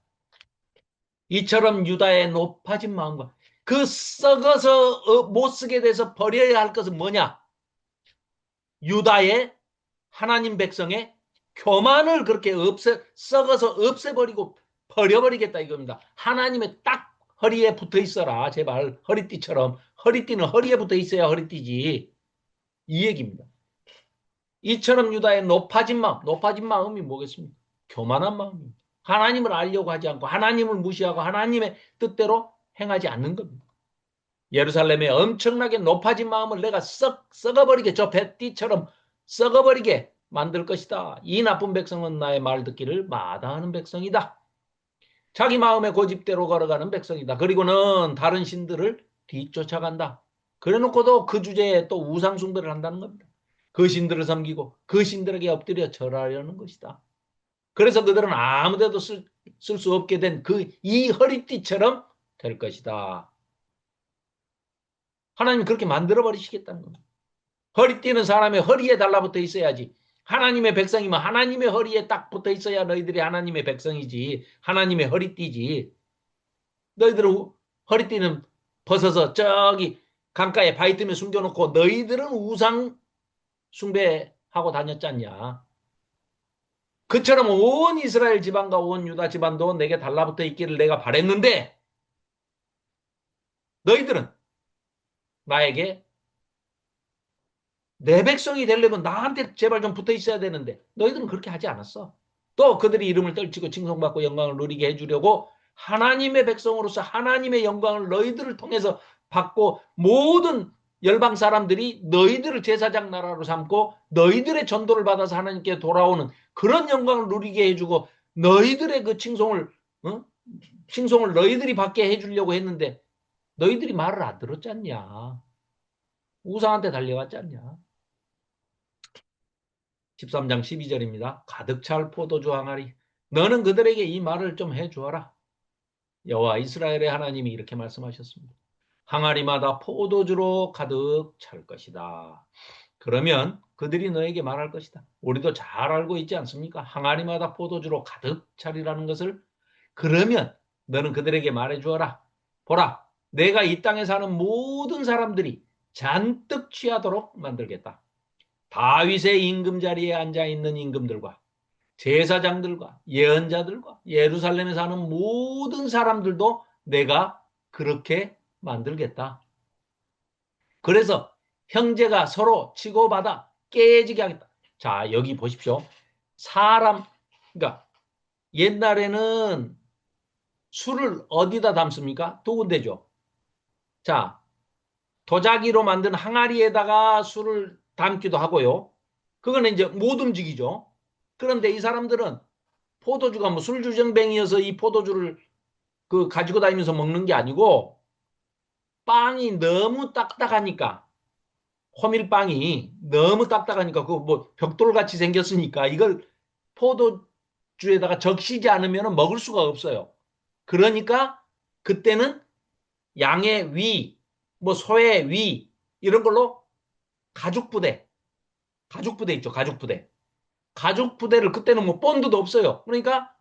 이처럼 유다의 높아진 마음과 그 썩어서 못 쓰게 돼서 버려야 할 것은 뭐냐? 유다의 하나님 백성의 교만을 그렇게 썩어서 없애버리고 버려버리겠다 이겁니다. 하나님의 딱 허리에 붙어 있어라. 제발 허리띠처럼. 허리띠는 허리에 붙어 있어야 허리띠지. 이 얘기입니다. 이처럼 유다의 높아진 마음이 뭐겠습니까? 교만한 마음입니다. 하나님을 알려고 하지 않고 하나님을 무시하고 하나님의 뜻대로 행하지 않는 겁니다. 예루살렘의 엄청나게 높아진 마음을 내가 썩어버리게 저 뱃띠처럼 썩어버리게 만들 것이다. 이 나쁜 백성은 나의 말 듣기를 마다하는 백성이다. 자기 마음의 고집대로 걸어가는 백성이다. 그리고는 다른 신들을 뒤쫓아간다. 그래놓고도 그 주제에 또 우상숭배를 한다는 겁니다. 그 신들을 섬기고 그 신들에게 엎드려 절하려는 것이다. 그래서 그들은 아무데도 쓸 수 없게 된 이 허리띠처럼 될 것이다. 하나님 그렇게 만들어버리시겠다는 겁니다. 허리띠는 사람의 허리에 달라붙어 있어야지. 하나님의 백성이면 하나님의 허리에 딱 붙어 있어야 너희들이 하나님의 백성이지. 하나님의 허리띠지. 너희들은 허리띠는 벗어서 저기 강가에 바위틈에 숨겨놓고 너희들은 우상 숭배하고 다녔지 않냐. 그처럼 온 이스라엘 집안과 온 유다 집안도 내게 달라붙어 있기를 내가 바랬는데 너희들은 나에게 내 백성이 되려면 나한테 제발 좀 붙어 있어야 되는데 너희들은 그렇게 하지 않았어. 또 그들이 이름을 떨치고 칭송받고 영광을 누리게 해주려고 하나님의 백성으로서 하나님의 영광을 너희들을 통해서 받고 모든 열방 사람들이 너희들을 제사장 나라로 삼고 너희들의 전도를 받아서 하나님께 돌아오는 그런 영광을 누리게 해주고 너희들의 그 칭송을 칭송을 너희들이 받게 해주려고 했는데 너희들이 말을 안 들었지 않냐. 우상한테 달려갔지 않냐. 13장 12절입니다. 가득 찰 포도주 항아리 너는 그들에게 이 말을 좀 해주어라. 여호와 이스라엘의 하나님이 이렇게 말씀하셨습니다. 항아리마다 포도주로 가득 찰 것이다. 그러면 그들이 너에게 말할 것이다. 우리도 잘 알고 있지 않습니까? 항아리마다 포도주로 가득 차리라는 것을. 그러면 너는 그들에게 말해주어라. 보라, 내가 이 땅에 사는 모든 사람들이 잔뜩 취하도록 만들겠다. 다윗의 임금 자리에 앉아있는 임금들과 제사장들과 예언자들과 예루살렘에 사는 모든 사람들도 내가 그렇게 만들겠다. 그래서 형제가 서로 치고받아 깨지게 하겠다. 자, 여기 보십시오. 그러니까 옛날에는 술을 어디다 담습니까? 두 군데죠. 자, 도자기로 만든 항아리에다가 술을 담기도 하고요. 그거는 이제 못 움직이죠. 그런데 이 사람들은 포도주가 뭐 술주정뱅이여서 이 포도주를 가지고 다니면서 먹는 게 아니고 빵이 너무 딱딱하니까 호밀빵이 너무 딱딱하니까 그 뭐 벽돌같이 생겼으니까 이걸 포도주에다가 적시지 않으면 먹을 수가 없어요. 그러니까 그때는 양의 위, 뭐 소의 위 이런 걸로 가죽부대 있죠. 가죽부대를 그때는 뭐 본드도 없어요. 그러니까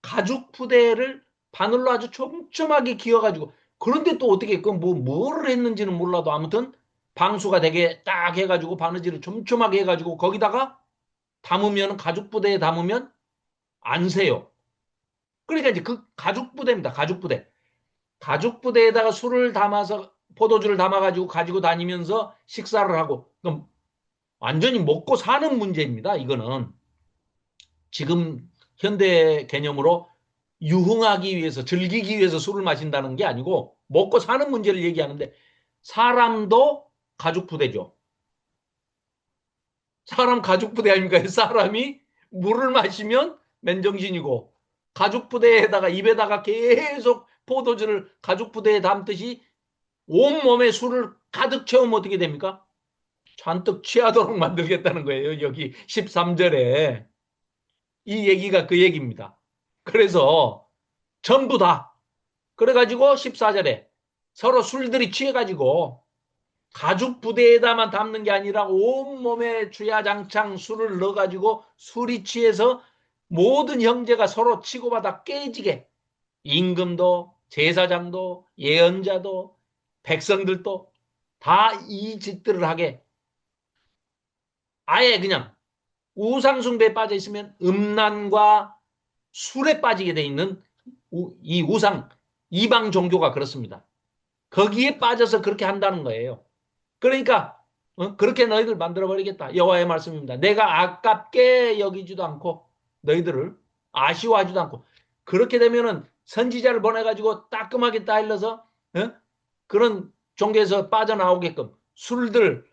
가죽부대를 바늘로 아주 촘촘하게 기어가지고 그런데 또 어떻게 뭐를 했는지는 몰라도 아무튼 방수가 되게 딱 해가지고 바느질을 촘촘하게 해가지고 거기다가 담으면 가죽부대에 담으면 안 새요. 그러니까 이제 그 가죽부대입니다. 가죽부대에다가 술을 담아서 포도주를 담아가지고 가지고 다니면서 식사를 하고, 그럼 완전히 먹고 사는 문제입니다. 이거는 지금 현대 개념으로 유흥하기 위해서, 즐기기 위해서 술을 마신다는 게 아니고 먹고 사는 문제를 얘기하는데, 사람도 가죽 부대죠. 사람 가죽 부대 아닙니까? 사람이 물을 마시면 맨정신이고, 가죽 부대에다가 입에다가 계속 포도주를 가죽 부대에 담듯이 온몸에 술을 가득 채우면 어떻게 됩니까? 잔뜩 취하도록 만들겠다는 거예요. 여기 13절에. 이 얘기가 그 얘기입니다. 그래서 전부 다. 그래가지고 14절에 서로 술들이 취해가지고 가죽 부대에다만 담는 게 아니라 온몸에 주야장창 술을 넣어가지고 술이 취해서 모든 형제가 서로 치고받아 깨지게, 임금도 제사장도 예언자도 백성들도 다 이 짓들을 하게, 아예 그냥 우상숭배에 빠져 있으면 음란과 술에 빠지게 돼 있는 이 우상, 이방 종교가 그렇습니다. 거기에 빠져서 그렇게 한다는 거예요. 그러니까 그렇게 너희들 만들어버리겠다. 여호와의 말씀입니다. 내가 아깝게 여기지도 않고 너희들을 아쉬워하지도 않고, 그렇게 되면은 선지자를 보내가지고 따끔하게 따일러서 그런 종교에서 빠져나오게끔 술들,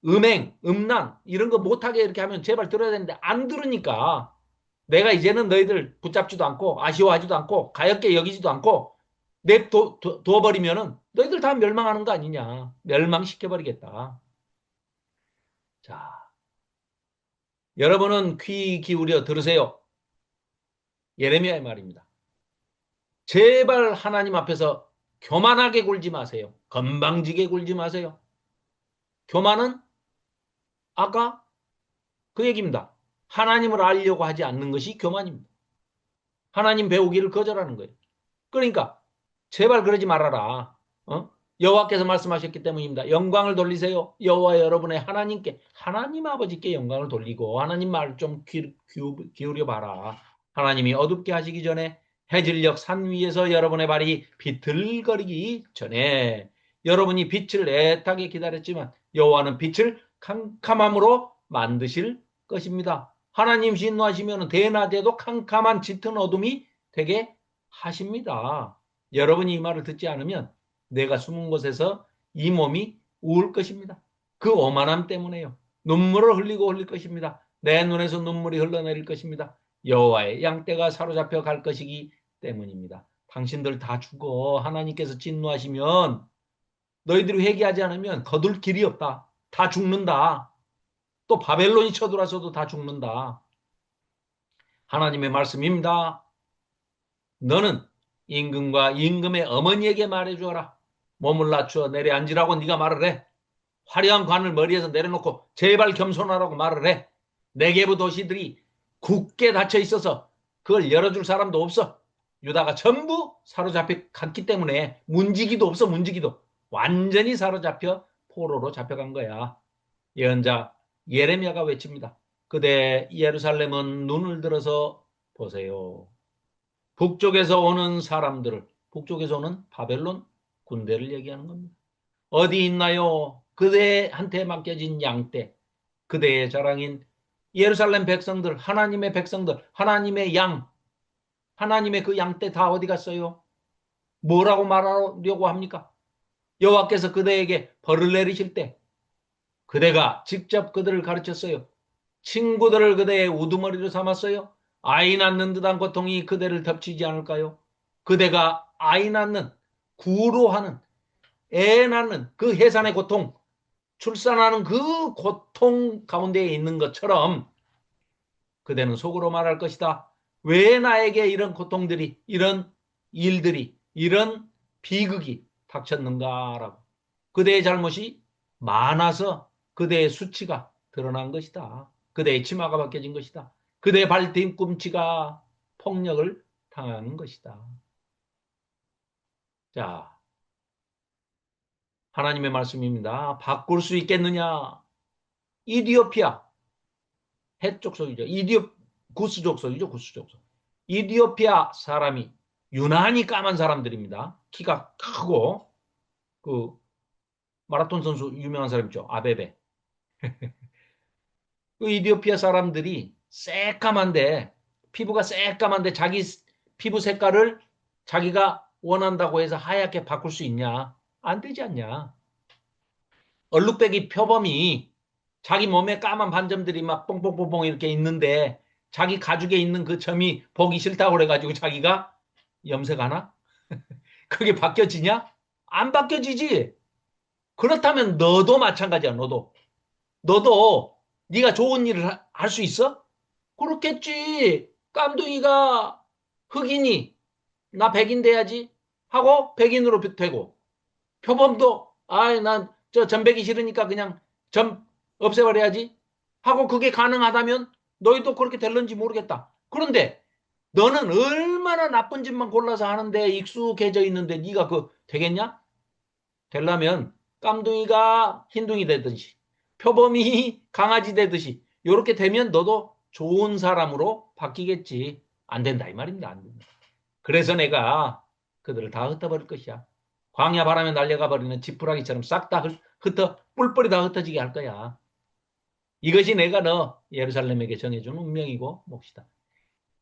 음행, 음란 이런 거 못하게 이렇게 하면 제발 들어야 되는데 안 들으니까 내가 이제는 너희들 붙잡지도 않고 아쉬워하지도 않고 가엾게 여기지도 않고 냅둬버리면은 너희들 다 멸망하는 거 아니냐. 멸망시켜버리겠다. 자, 여러분은 귀 기울여 들으세요. 예레미야의 말입니다. 제발 하나님 앞에서 교만하게 굴지 마세요. 건방지게 굴지 마세요. 교만은 아까 그 얘기입니다. 하나님을 알려고 하지 않는 것이 교만입니다. 하나님 배우기를 거절하는 거예요. 그러니까 제발 그러지 말아라. 여호와께서 말씀하셨기 때문입니다. 영광을 돌리세요. 여호와 여러분의 하나님께, 하나님 아버지께 영광을 돌리고 하나님 말 좀 기울여 봐라. 하나님이 어둡게 하시기 전에 해질녘 산 위에서 여러분의 발이 비틀거리기 전에 여러분이 빛을 애타게 기다렸지만 여호와는 빛을 캄캄함으로 만드실 것입니다. 하나님 신노하시면 대낮에도 캄캄한 짙은 어둠이 되게 하십니다. 여러분이 이 말을 듣지 않으면 내가 숨은 곳에서 이 몸이 우울 것입니다. 그 오만함 때문에요. 눈물을 흘릴 것입니다. 내 눈에서 눈물이 흘러내릴 것입니다. 여호와의 양떼가 사로잡혀 갈 것이기 때문입니다. 당신들 다 죽어. 하나님께서 진노하시면 너희들이 회개하지 않으면 거둘 길이 없다. 다 죽는다. 또 바벨론이 쳐들어와서도 다 죽는다. 하나님의 말씀입니다. 너는 임금과 임금의 어머니에게 말해주어라. 몸을 낮추어 내려앉으라고 네가 말을 해. 화려한 관을 머리에서 내려놓고 제발 겸손하라고 말을 해. 네게부 도시들이 굳게 닫혀 있어서 그걸 열어줄 사람도 없어. 유다가 전부 사로잡혀 갔기 때문에 문지기도 없어. 문지기도 완전히 사로잡혀 포로로 잡혀간 거야. 예언자 예레미야가 외칩니다. 그대 예루살렘은 눈을 들어서 보세요. 북쪽에서 오는 사람들을, 북쪽에서 오는 바벨론 군대를 얘기하는 겁니다. 어디 있나요? 그대한테 맡겨진 양떼, 그대의 자랑인 예루살렘 백성들, 하나님의 백성들, 하나님의 양, 하나님의 그 양떼 다 어디 갔어요? 뭐라고 말하려고 합니까? 여호와께서 그대에게 벌을 내리실 때 그대가 직접 그들을 가르쳤어요. 친구들을 그대의 우두머리로 삼았어요. 아이 낳는 듯한 고통이 그대를 덮치지 않을까요? 그대가 아이 낳는, 구로하는, 애 낳는 그 해산의 고통, 출산하는 그 고통 가운데에 있는 것처럼 그대는 속으로 말할 것이다. 왜 나에게 이런 고통들이, 이런 일들이, 이런 비극이 닥쳤는가라고. 그대의 잘못이 많아서 그대의 수치가 드러난 것이다. 그대의 치마가 벗겨진 것이다. 그대의 발 뒤꿈치가 폭력을 당하는 것이다. 자, 하나님의 말씀입니다. 바꿀 수 있겠느냐? 이디오피아, 해쪽 속이죠. 구스족 속이죠. 구스족 속. 이디오피아 사람이 유난히 까만 사람들입니다. 키가 크고 그 마라톤 선수 유명한 사람 있죠. 아베베. 그 이디오피아 사람들이 새까만데 피부가 새까만데 자기 피부 색깔을 자기가 원한다고 해서 하얗게 바꿀 수 있냐? 안 되지 않냐? 얼룩배기 표범이 자기 몸에 까만 반점들이 막 뽕뽕뽕뽕 이렇게 있는데 자기 가죽에 있는 그 점이 보기 싫다고 그래가지고 자기가 염색하나? 그게 바뀌어지냐? 안 바뀌어지지. 그렇다면 너도 마찬가지야. 너도 네가 좋은 일을 할 수 있어? 그렇겠지. 깜둥이가 흑인이 나 백인 돼야지 하고 백인으로 되고 표범도 아이 난 저 전백이 싫으니까 그냥 점 없애버려야지 하고 그게 가능하다면 너희도 그렇게 될런지 모르겠다. 그런데 너는 얼마나 나쁜 짓만 골라서 하는데 익숙해져 있는데 네가 그 되겠냐? 되려면 깜둥이가 흰둥이 되듯이 표범이 강아지 되듯이 이렇게 되면 너도 좋은 사람으로 바뀌겠지. 안 된다 이 말입니다. 안 된다. 그래서 내가 그들을 다 흩어버릴 것이야. 광야 바람에 날려가 버리는 지푸라기처럼 싹 다 흩어 뿔뿔이 다 흩어지게 할 거야. 이것이 내가 너 예루살렘에게 정해준 운명이고 몫이다.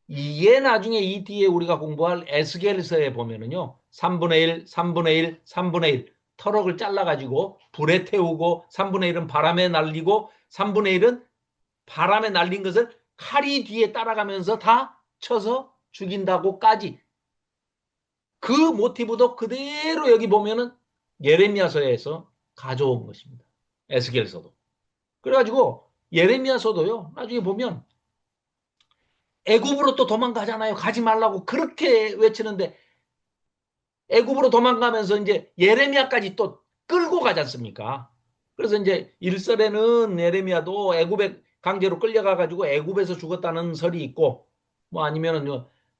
이게 나중에 이 뒤에 우리가 공부할 에스겔서에 보면은요. 3분의 1, 3분의 1, 3분의 1 터럭을 잘라가지고 불에 태우고 3분의 1은 바람에 날리고 3분의 1은 바람에 날린 것을 칼이 뒤에 따라가면서 다 쳐서 죽인다고까지 그 모티브도 그대로 여기 보면은 예레미야서에서 가져온 것입니다. 에스겔서도. 그래가지고 예레미야서도요. 나중에 보면 애굽으로 또 도망가잖아요. 가지 말라고 그렇게 외치는데 애굽으로 도망가면서 이제 예레미야까지 또 끌고 가지 않습니까? 그래서 이제 일설에는 예레미야도 애굽에 강제로 끌려가 가지고 애굽에서 죽었다는 설이 있고 뭐 아니면은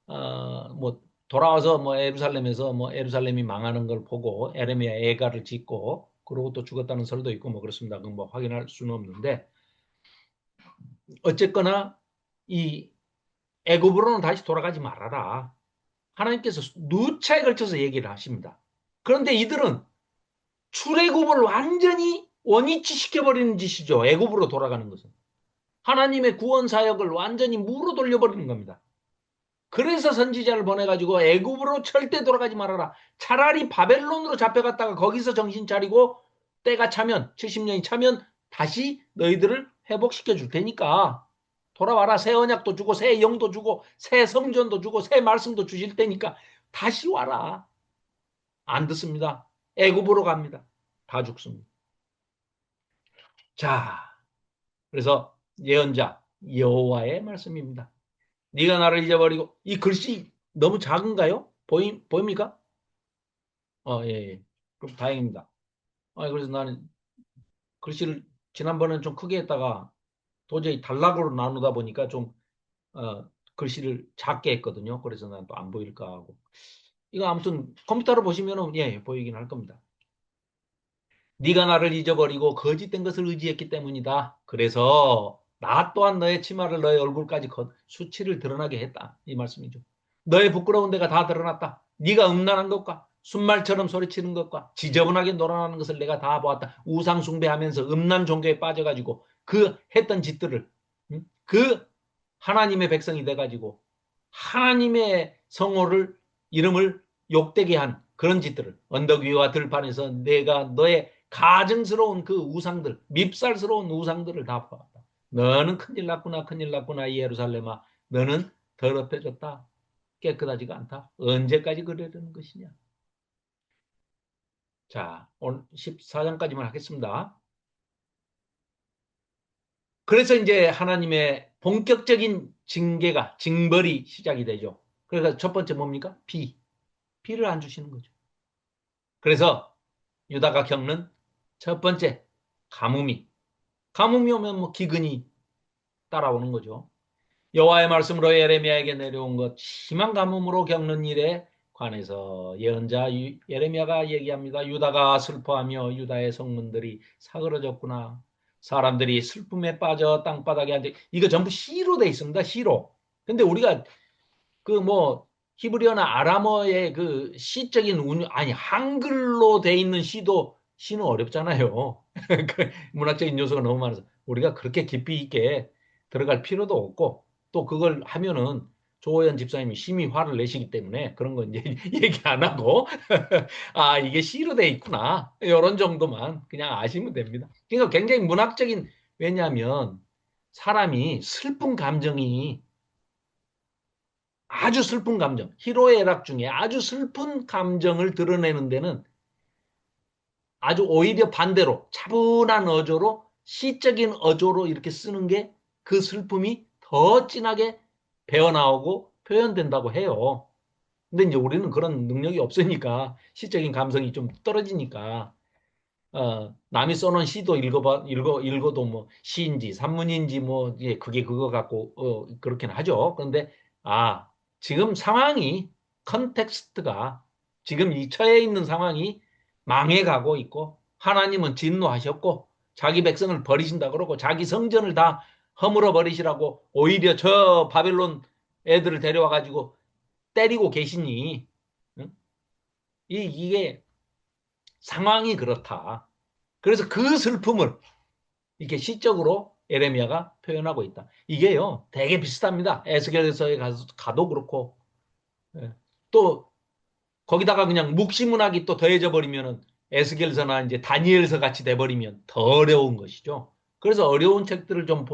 뭐 돌아와서 뭐 예루살렘에서 뭐 예루살렘이 망하는 걸 보고 예레미야 애가를 짓고 그러고 또 죽었다는 설도 있고 뭐 그렇습니다. 그건 뭐 확인할 수는 없는데 어쨌거나 이 애굽으로는 다시 돌아가지 말아라. 하나님께서 누차에 걸쳐서 얘기를 하십니다. 그런데 이들은 출애굽을 완전히 원위치 시켜버리는 짓이죠. 애굽으로 돌아가는 것은. 하나님의 구원 사역을 완전히 무로 돌려버리는 겁니다. 그래서 선지자를 보내가지고 애굽으로 절대 돌아가지 말아라. 차라리 바벨론으로 잡혀갔다가 거기서 정신 차리고 때가 차면 70년이 차면 다시 너희들을 회복시켜 줄 테니까 돌아와라. 새 언약도 주고 새 영도 주고 새 성전도 주고 새 말씀도 주실 테니까 다시 와라. 안 듣습니다. 애굽으로 갑니다. 다 죽습니다. 자, 그래서 예언자 여호와의 말씀입니다. 네가 나를 잊어버리고 이 글씨 너무 작은가요? 보입니까? 예, 예. 그럼 다행입니다. 그래서 나는 글씨를 지난번에는 좀 크게 했다가 도저히 단락으로 나누다 보니까 좀 글씨를 작게 했거든요. 그래서 난 또 안 보일까 하고. 이거 아무튼 컴퓨터로 보시면은 예, 보이긴 할 겁니다. 네가 나를 잊어버리고 거짓된 것을 의지했기 때문이다. 그래서 나 또한 너의 치마를 너의 얼굴까지 수치를 드러나게 했다. 이 말씀이죠. 너의 부끄러운 데가 다 드러났다. 네가 음란한 것과 순말처럼 소리치는 것과 지저분하게 놀아나는 것을 내가 다 보았다. 우상 숭배하면서 음란 종교에 빠져가지고 그 했던 짓들을 그 하나님의 백성이 돼가지고 하나님의 성호를 이름을 욕되게 한 그런 짓들을 언덕 위와 들판에서 내가 너의 가증스러운 그 우상들 밉살스러운 우상들을 다 보았다. 너는 큰일 났구나 큰일 났구나 이 예루살렘아 너는 더럽혀졌다. 깨끗하지가 않다. 언제까지 그러려는 것이냐. 자 오늘 14장까지만 하겠습니다. 그래서 이제 하나님의 본격적인 징계가 징벌이 시작이 되죠. 그래서 첫 번째 뭡니까? 비를 안 주시는 거죠. 그래서 유다가 겪는 첫 번째 가뭄이 오면 뭐 기근이 따라오는 거죠. 여호와의 말씀으로 예레미야에게 내려온 것 심한 가뭄으로 겪는 일에 관해서 예언자 예레미야가 얘기합니다. 유다가 슬퍼하며 유다의 성문들이 사그러졌구나. 사람들이 슬픔에 빠져 땅바닥에 앉아 이거 전부 시로 돼 있습니다. 시로. 근데 우리가 그 뭐 히브리어나 아람어의 그 시적인 운용, 아니, 한글로 돼 있는 시는 어렵잖아요. 그 문학적인 요소가 너무 많아서 우리가 그렇게 깊이 있게 들어갈 필요도 없고, 또 그걸 하면은 조호연 집사님이 심히 화를 내시기 때문에 그런 거 이제 얘기 안 하고, 아, 이게 시로 돼 있구나. 이런 정도만 그냥 아시면 됩니다. 그러니까 굉장히 문학적인, 왜냐하면 사람이 슬픈 감정이, 아주 슬픈 감정, 희로애락 중에 아주 슬픈 감정을 드러내는 데는 아주 오히려 반대로 차분한 어조로, 시적인 어조로 이렇게 쓰는 게 그 슬픔이 더 진하게 배어나오고 표현된다고 해요. 근데 이제 우리는 그런 능력이 없으니까, 시적인 감성이 좀 떨어지니까, 남이 써놓은 시도 읽어도 뭐 시인지 산문인지 뭐, 예, 그게 그거 갖고, 그렇게는 하죠. 그런데, 지금 상황이, 컨텍스트가, 지금 이 처해 있는 상황이 망해가고 있고, 하나님은 진노하셨고, 자기 백성을 버리신다 그러고, 자기 성전을 다 허물어 버리시라고, 오히려 저 바벨론 애들을 데려와가지고 때리고 계시니, 응? 이게 상황이 그렇다. 그래서 그 슬픔을 이렇게 시적으로 에레미야가 표현하고 있다. 이게요, 되게 비슷합니다. 에스겔서에 가도 그렇고, 예. 또 거기다가 그냥 묵시문학이 또 더해져 버리면은 에스겔서나 이제 다니엘서 같이 돼 버리면 더 어려운 것이죠. 그래서 어려운 책들을 좀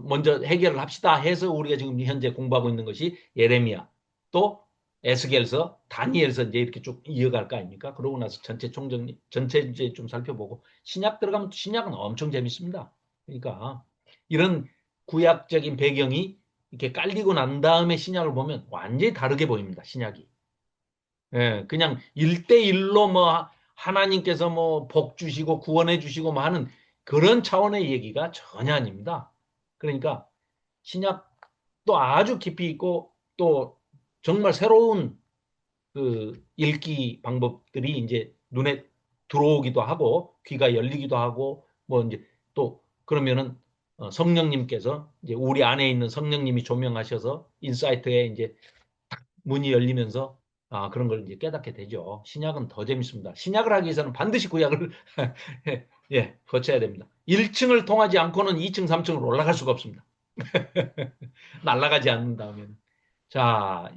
먼저 해결을 합시다 해서 우리가 지금 현재 공부하고 있는 것이 예레미야, 또 에스겔서, 다니엘서 이제 이렇게 쭉 이어갈 거 아닙니까? 그러고 나서 전체 총정리, 전체 이제 좀 살펴보고, 신약 들어가면 신약은 엄청 재밌습니다. 그러니까 이런 구약적인 배경이 이렇게 깔리고 난 다음에 신약을 보면 완전히 다르게 보입니다. 신약이. 예, 그냥 일대일로 뭐 하나님께서 뭐 복 주시고 구원해 주시고 뭐 하는 그런 차원의 얘기가 전혀 아닙니다. 그러니까 신약도 아주 깊이 있고, 또 정말 새로운 그 읽기 방법들이 이제 눈에 들어오기도 하고, 귀가 열리기도 하고, 뭐 이제 또 그러면은 성령님께서, 이제 우리 안에 있는 성령님이 조명하셔서 인사이트에 이제 문이 열리면서, 그런 걸 이제 깨닫게 되죠. 신약은 더 재밌습니다. 신약을 하기 위해서는 반드시 구약을 예, 거쳐야 됩니다. 1층을 통하지 않고는 2층, 3층으로 올라갈 수가 없습니다. 날아가지 않는다면. 자,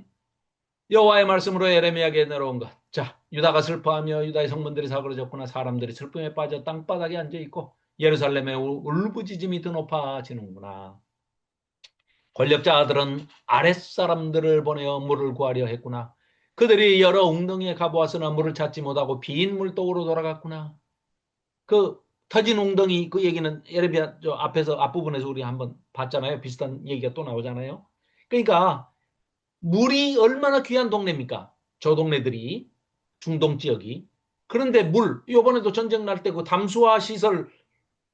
여호와의 말씀으로 예레미야에게 내려온 것. 자, 유다가 슬퍼하며 유다의 성문들이 사그러졌구나. 사람들이 슬픔에 빠져 땅바닥에 앉아 있고 예루살렘의 울부짖음이 더 높아지는구나. 권력자들은 아랫사람들을 보내어 물을 구하려 했구나. 그들이 여러 웅덩이에 가보았으나 물을 찾지 못하고 빈 물독으로 돌아갔구나. 그 터진 웅덩이, 그 얘기는 예레미야 저 앞에서 앞부분에서 우리 한번 봤잖아요. 비슷한 얘기가 또 나오잖아요. 그러니까 물이 얼마나 귀한 동네입니까? 저 동네들이, 중동 지역이. 그런데 요번에도 전쟁 날 때 그 담수화 시설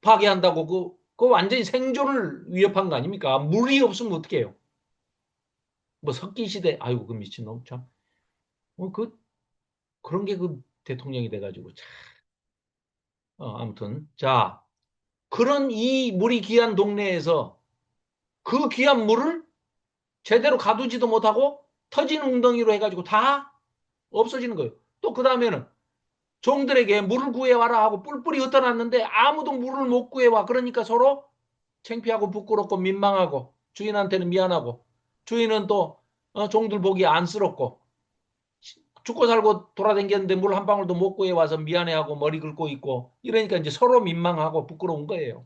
파괴한다고, 그 완전히 생존을 위협한 거 아닙니까? 물이 없으면 어떻게 해요? 뭐 석기 시대, 아이고, 그 미친놈 참. 그런 게 그 대통령이 돼가지고 참. 아무튼 자, 그런 이 물이 귀한 동네에서 그 귀한 물을 제대로 가두지도 못하고 터진 웅덩이로 해가지고 다 없어지는 거예요. 또 그 다음에는 종들에게 물을 구해와라 하고 뿔뿔이 흩어놨는데 아무도 물을 못 구해와. 그러니까 서로 창피하고 부끄럽고 민망하고, 주인한테는 미안하고, 주인은 또 종들 보기 안쓰럽고, 죽고 살고 돌아다녔는데 물 한 방울도 못 구해와서 미안해하고 머리 긁고 있고, 이러니까 이제 서로 민망하고 부끄러운 거예요.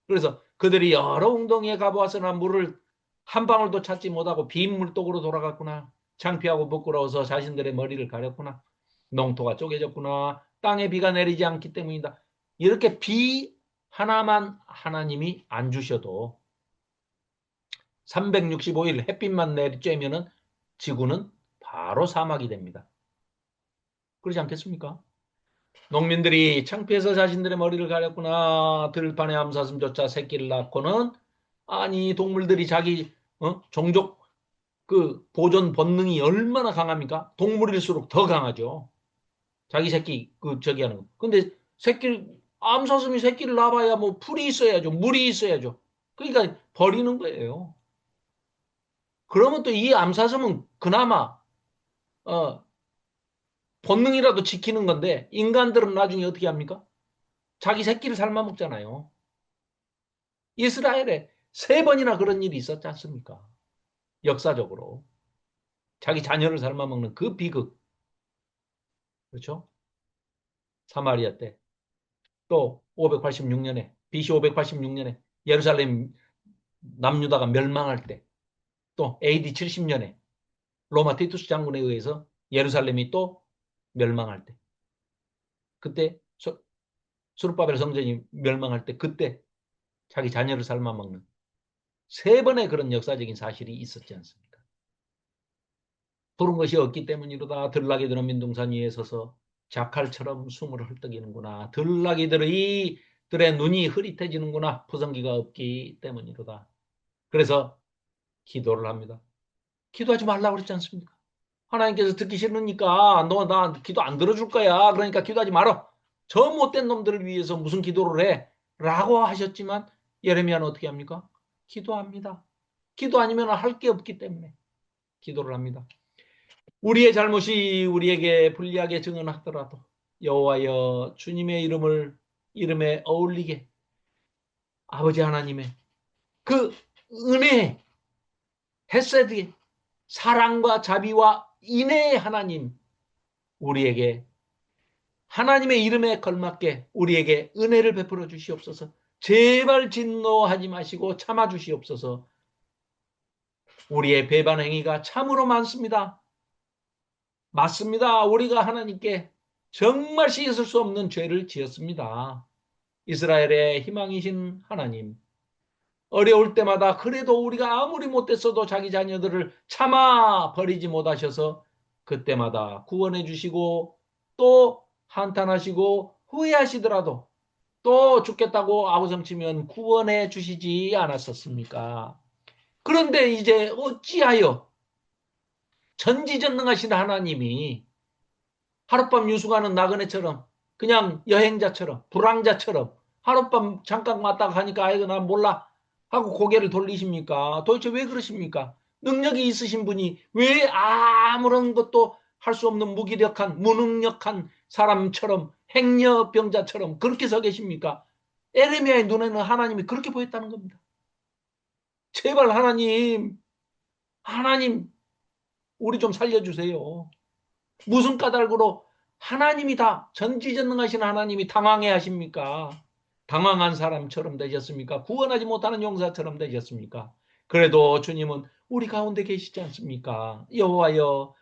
그래서 그들이 여러 웅덩이에 가보았으나 물을 한 방울도 찾지 못하고 빈 물독으로 돌아갔구나. 창피하고 부끄러워서 자신들의 머리를 가렸구나. 농토가 쪼개졌구나. 땅에 비가 내리지 않기 때문이다. 이렇게 비 하나만 하나님이 안 주셔도 365일 햇빛만 내리쬐면은 지구는 바로 사막이 됩니다. 그렇지 않겠습니까? 농민들이 창피해서 자신들의 머리를 가렸구나. 들판의 암사슴조차 새끼를 낳고는, 아니, 동물들이 자기 종족 그 보존 본능이 얼마나 강합니까? 동물일수록 더 강하죠. 자기 새끼 그 저기 하는 거. 근데 암사슴이 새끼를 낳아봐야 뭐 풀이 있어야죠. 물이 있어야죠. 그러니까 버리는 거예요. 그러면 또 이 암사슴은 그나마 어, 본능이라도 지키는 건데 인간들은 나중에 어떻게 합니까? 자기 새끼를 삶아 먹잖아요. 이스라엘에 세 번이나 그런 일이 있었지 않습니까? 역사적으로. 자기 자녀를 삶아 먹는 그 비극. 그렇죠? 사마리아 때. 또 586년에 BC 586년에 예루살렘 남유다가 멸망할 때. 또 AD 70년에 로마 티투스 장군에 의해서 예루살렘이 또 멸망할 때. 그때 수르바벨 성전이 멸망할 때 그때 자기 자녀를 삶아 먹는 세 번의 그런 역사적인 사실이 있었지 않습니까? 그런 것이 없기 때문이로다. 들나귀들은 민둥산 위에 서서 자칼처럼 숨을 헐떡이는구나. 들나귀들의 눈이 흐릿해지는구나. 푸성기가 없기 때문이로다. 그래서 기도를 합니다. 기도하지 말라고 그랬지 않습니까? 하나님께서 듣기 싫으니까 너 나 기도 안 들어줄 거야. 그러니까 기도하지 말어. 저 못된 놈들을 위해서 무슨 기도를 해? 라고 하셨지만 예레미야는 어떻게 합니까? 기도합니다. 기도 아니면 할 게 없기 때문에 기도를 합니다. 우리의 잘못이 우리에게 불리하게 증언하더라도 여호와여 주님의 이름에 어울리게 아버지 하나님의 그 은혜, 헤세드의 사랑과 자비와 인애의 하나님 우리에게 하나님의 이름에 걸맞게 우리에게 은혜를 베풀어 주시옵소서. 제발 진노하지 마시고 참아 주시옵소서. 우리의 배반 행위가 참으로 많습니다. 맞습니다. 우리가 하나님께 정말 씻을 수 없는 죄를 지었습니다. 이스라엘의 희망이신 하나님. 어려울 때마다 그래도 우리가 아무리 못했어도 자기 자녀들을 참아 버리지 못하셔서 그때마다 구원해 주시고 또 한탄하시고 후회하시더라도 또 죽겠다고 아우성치면 구원해 주시지 않았었습니까? 그런데 이제 어찌하여 전지전능하신 하나님이 하룻밤 유숙하는 나그네처럼 그냥 여행자처럼 불황자처럼 하룻밤 잠깐 왔다가 가니까 아이고 난 몰라 하고 고개를 돌리십니까? 도대체 왜 그러십니까? 능력이 있으신 분이 왜 아무런 것도 할 수 없는 무기력한 무능력한 사람처럼 행여병자처럼 그렇게 서 계십니까? 에레미야의 눈에는 하나님이 그렇게 보였다는 겁니다. 제발 하나님 우리 좀 살려주세요. 무슨 까닭으로 하나님이 다 전지전능하신 하나님이 당황해 하십니까? 당황한 사람처럼 되셨습니까? 구원하지 못하는 용사처럼 되셨습니까? 그래도 주님은 우리 가운데 계시지 않습니까? 여호와여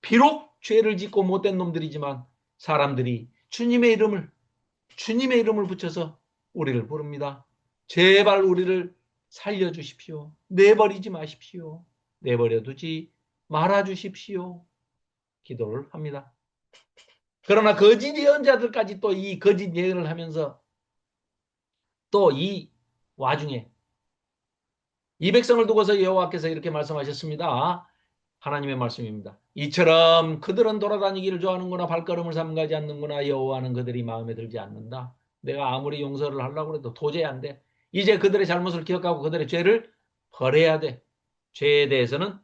비록 죄를 짓고 못된 놈들이지만 사람들이 주님의 이름을 붙여서 우리를 부릅니다. 제발 우리를 살려주십시오. 내버리지 마십시오. 내버려두지 말아주십시오. 기도를 합니다. 그러나 거짓 예언자들까지 또 이 거짓 예언을 하면서 또 이 와중에 이 백성을 두고서 여호와께서 이렇게 말씀하셨습니다. 하나님의 말씀입니다. 이처럼 그들은 돌아다니기를 좋아하는구나 발걸음을 삼가지 않는구나 여호와는 그들이 마음에 들지 않는다. 내가 아무리 용서를 하려고 해도 도저히 안 돼. 이제 그들의 잘못을 기억하고 그들의 죄를 벌해야 돼. 죄에 대해서는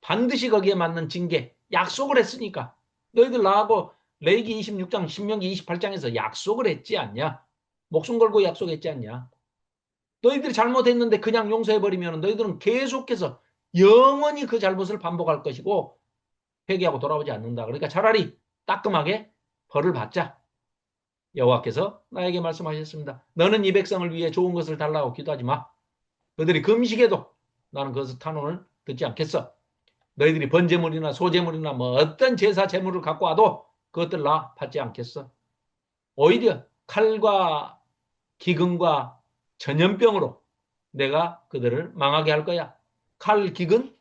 반드시 거기에 맞는 징계, 약속을 했으니까. 너희들 나하고 레위기 26장, 신명기 28장에서 약속을 했지 않냐? 목숨 걸고 약속했지 않냐? 너희들이 잘못했는데 그냥 용서해버리면 너희들은 계속해서 영원히 그 잘못을 반복할 것이고 회개하고 돌아오지 않는다. 그러니까 차라리 따끔하게 벌을 받자. 여호와께서 나에게 말씀하셨습니다. 너는 이 백성을 위해 좋은 것을 달라고 기도하지 마. 너희들이 금식해도 나는 그것을 탄원을 듣지 않겠어. 너희들이 번제물이나 소제물이나 뭐 어떤 제사 제물을 갖고 와도 그것들 나 받지 않겠어. 오히려 칼과 기근과 전염병으로 내가 그들을 망하게 할 거야. 칼, 기근,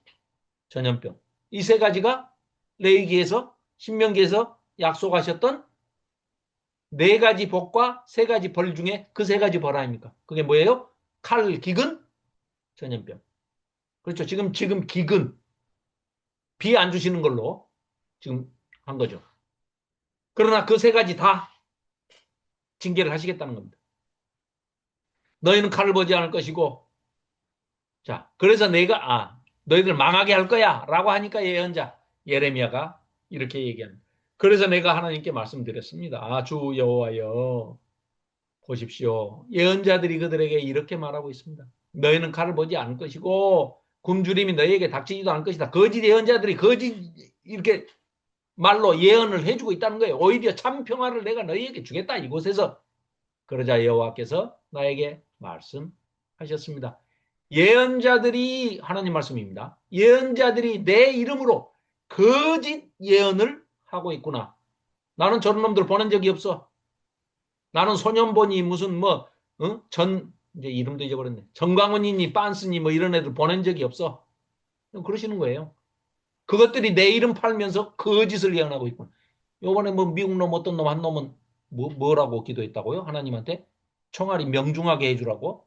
전염병. 이 세 가지가 레위기에서 신명기에서 약속하셨던 네 가지 복과 세 가지 벌 중에 그 세 가지 벌 아닙니까? 그게 뭐예요? 칼, 기근, 전염병. 그렇죠. 지금 기근 비 안 주시는 걸로 지금 한 거죠. 그러나 그 세 가지 다 징계를 하시겠다는 겁니다. 너희는 칼을 보지 않을 것이고 자, 그래서 내가 너희들 망하게 할 거야 라고 하니까 예언자 예레미야가 이렇게 얘기합니다. 그래서 내가 하나님께 말씀드렸습니다. 아, 주 여호와여 보십시오. 예언자들이 그들에게 이렇게 말하고 있습니다. 너희는 칼을 보지 않을 것이고 굶주림이 너희에게 닥치지도 않을 것이다. 거짓 예언자들이 거짓 이렇게 말로 예언을 해주고 있다는 거예요. 오히려 참 평화를 내가 너희에게 주겠다 이곳에서. 그러자 여호와께서 나에게 말씀하셨습니다. 예언자들이 하나님 말씀입니다. 예언자들이 내 이름으로 거짓 예언을 하고 있구나. 나는 저런 놈들 보낸 적이 없어. 나는 소년보니 무슨 뭐 이제 이름도 잊어버렸네. 정광훈이니 빤스니 뭐 이런 애들 보낸 적이 없어. 그러시는 거예요. 그것들이 내 이름 팔면서 거짓을 예언하고 있구나. 요번에 뭐 미국 놈 어떤 놈 한 놈은 뭐라고 기도했다고요? 하나님한테 총알이 명중하게 해주라고.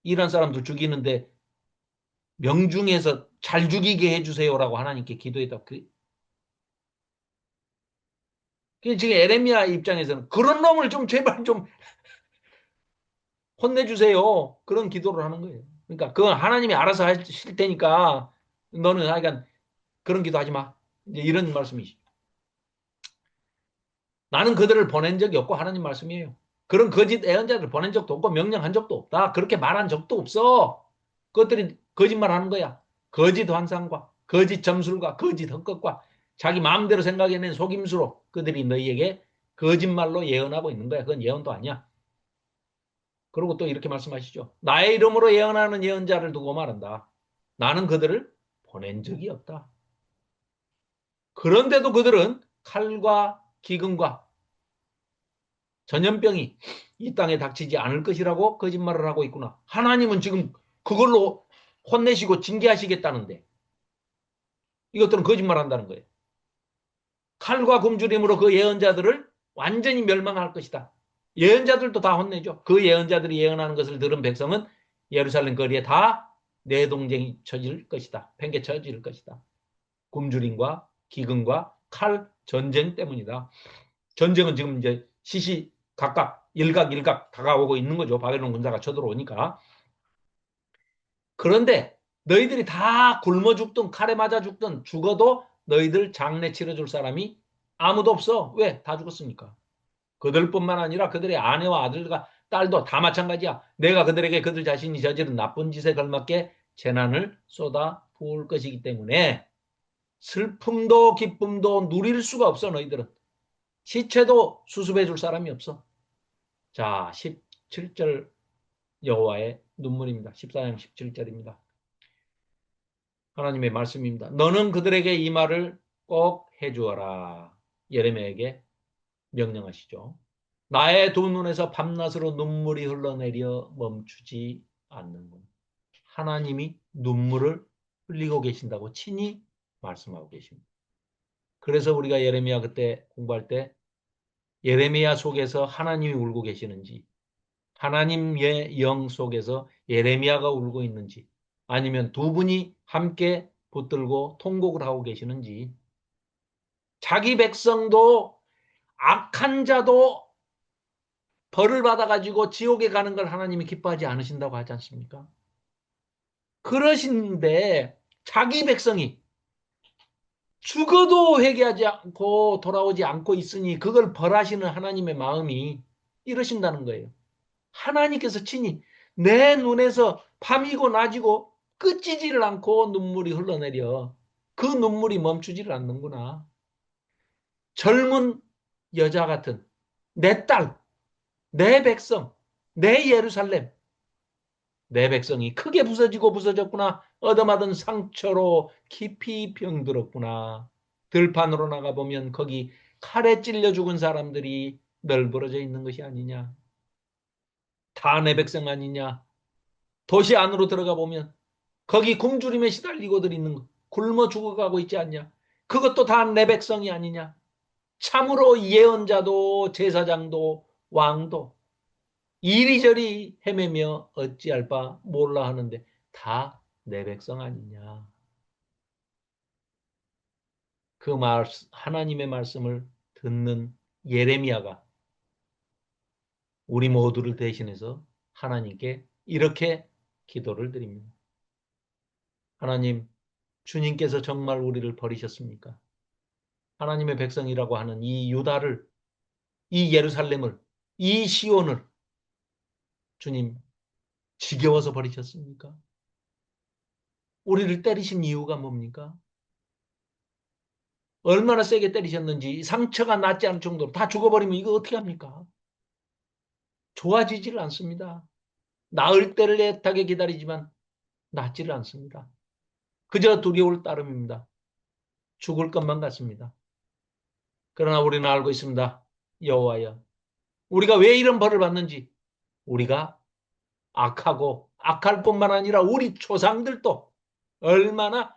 이란 사람들 죽이는데 명중해서 잘 죽이게 해주세요라고 하나님께 기도했다고. 지금 에레미야 입장에서는 그런 놈을 좀 제발 좀 혼내주세요. 그런 기도를 하는 거예요. 그러니까 그건 하나님이 알아서 하실 테니까 너는 하여간 그런 기도 하지 마. 이제 이런 말씀이시. 나는 그들을 보낸 적이 없고 하나님 말씀이에요. 그런 거짓 애언자들 보낸 적도 없고 명령한 적도 없다. 그렇게 말한 적도 없어. 그것들이 거짓말 하는 거야. 거짓 환상과 거짓 점술과 거짓 헛것과 자기 마음대로 생각해낸 속임수로 그들이 너희에게 거짓말로 예언하고 있는 거야. 그건 예언도 아니야. 그리고 또 이렇게 말씀하시죠. 나의 이름으로 예언하는 예언자를 두고 말한다. 나는 그들을 보낸 적이 없다. 그런데도 그들은 칼과 기근과 전염병이 이 땅에 닥치지 않을 것이라고 거짓말을 하고 있구나. 하나님은 지금 그걸로 혼내시고 징계하시겠다는데 이것들은 거짓말한다는 거예요. 칼과 굶주림으로 그 예언자들을 완전히 멸망할 것이다. 예언자들도 다 혼내죠. 그 예언자들이 예언하는 것을 들은 백성은 예루살렘 거리에 다 내동쟁이 쳐질 것이다. 팽개 쳐질 것이다. 굶주림과 기근과 칼 전쟁 때문이다. 전쟁은 지금 이제 시시각각 일각일각 다가오고 있는 거죠. 바벨론 군사가 쳐들어오니까. 그런데 너희들이 다 굶어 죽든 칼에 맞아 죽든 죽어도 너희들 장례 치러줄 사람이 아무도 없어. 왜? 다 죽었으니까. 그들뿐만 아니라 그들의 아내와 아들과 딸도 다 마찬가지야. 내가 그들에게 그들 자신이 저지른 나쁜 짓에 걸맞게 재난을 쏟아 부을 것이기 때문에 슬픔도 기쁨도 누릴 수가 없어. 너희들은. 시체도 수습해 줄 사람이 없어. 자, 17절 여호와의 눈물입니다. 14장 17절입니다. 하나님의 말씀입니다. 너는 그들에게 이 말을 꼭 해주어라. 예레미야에게 명령하시죠. 나의 두 눈에서 밤낮으로 눈물이 흘러내려 멈추지 않는군. 하나님이 눈물을 흘리고 계신다고 친히 말씀하고 계십니다. 그래서 우리가 예레미야 그때 공부할 때 예레미야 속에서 하나님이 울고 계시는지 하나님의 영 속에서 예레미야가 울고 있는지 아니면 두 분이 함께 붙들고 통곡을 하고 계시는지 자기 백성도 악한 자도 벌을 받아가지고 지옥에 가는 걸 하나님이 기뻐하지 않으신다고 하지 않습니까? 그러신데 자기 백성이 죽어도 회개하지 않고 돌아오지 않고 있으니 그걸 벌하시는 하나님의 마음이 이러신다는 거예요. 하나님께서 친히 내 눈에서 밤이고 낮이고 끝지지를 않고 눈물이 흘러내려 그 눈물이 멈추지를 않는구나. 젊은 여자 같은 내 딸, 내 백성, 내 예루살렘, 내 백성이 크게 부서지고 부서졌구나. 얻어맞은 상처로 깊이 병들었구나. 들판으로 나가보면 거기 칼에 찔려 죽은 사람들이 널브러져 있는 것이 아니냐. 다 내 백성 아니냐. 도시 안으로 들어가 보면 거기 굶주림에 시달리고들 있는 거. 굶어 죽어가고 있지 않냐. 그것도 다 내 백성이 아니냐. 참으로 예언자도 제사장도 왕도 이리저리 헤매며 어찌할 바 몰라 하는데 다 내 백성 아니냐. 그 하나님의 말씀을 듣는 예레미야가 우리 모두를 대신해서 하나님께 이렇게 기도를 드립니다. 하나님, 주님께서 정말 우리를 버리셨습니까? 하나님의 백성이라고 하는 이 유다를, 이 예루살렘을, 이 시온을 주님 지겨워서 버리셨습니까? 우리를 때리신 이유가 뭡니까? 얼마나 세게 때리셨는지 상처가 낫지 않을 정도로 다 죽어버리면 이거 어떻게 합니까? 좋아지질 않습니다. 나을 때를 애타게 기다리지만 낫지를 않습니다. 그저 두려울 따름입니다. 죽을 것만 같습니다. 그러나 우리는 알고 있습니다. 여호와여, 우리가 왜 이런 벌을 받는지, 우리가 악하고 악할 뿐만 아니라 우리 조상들도 얼마나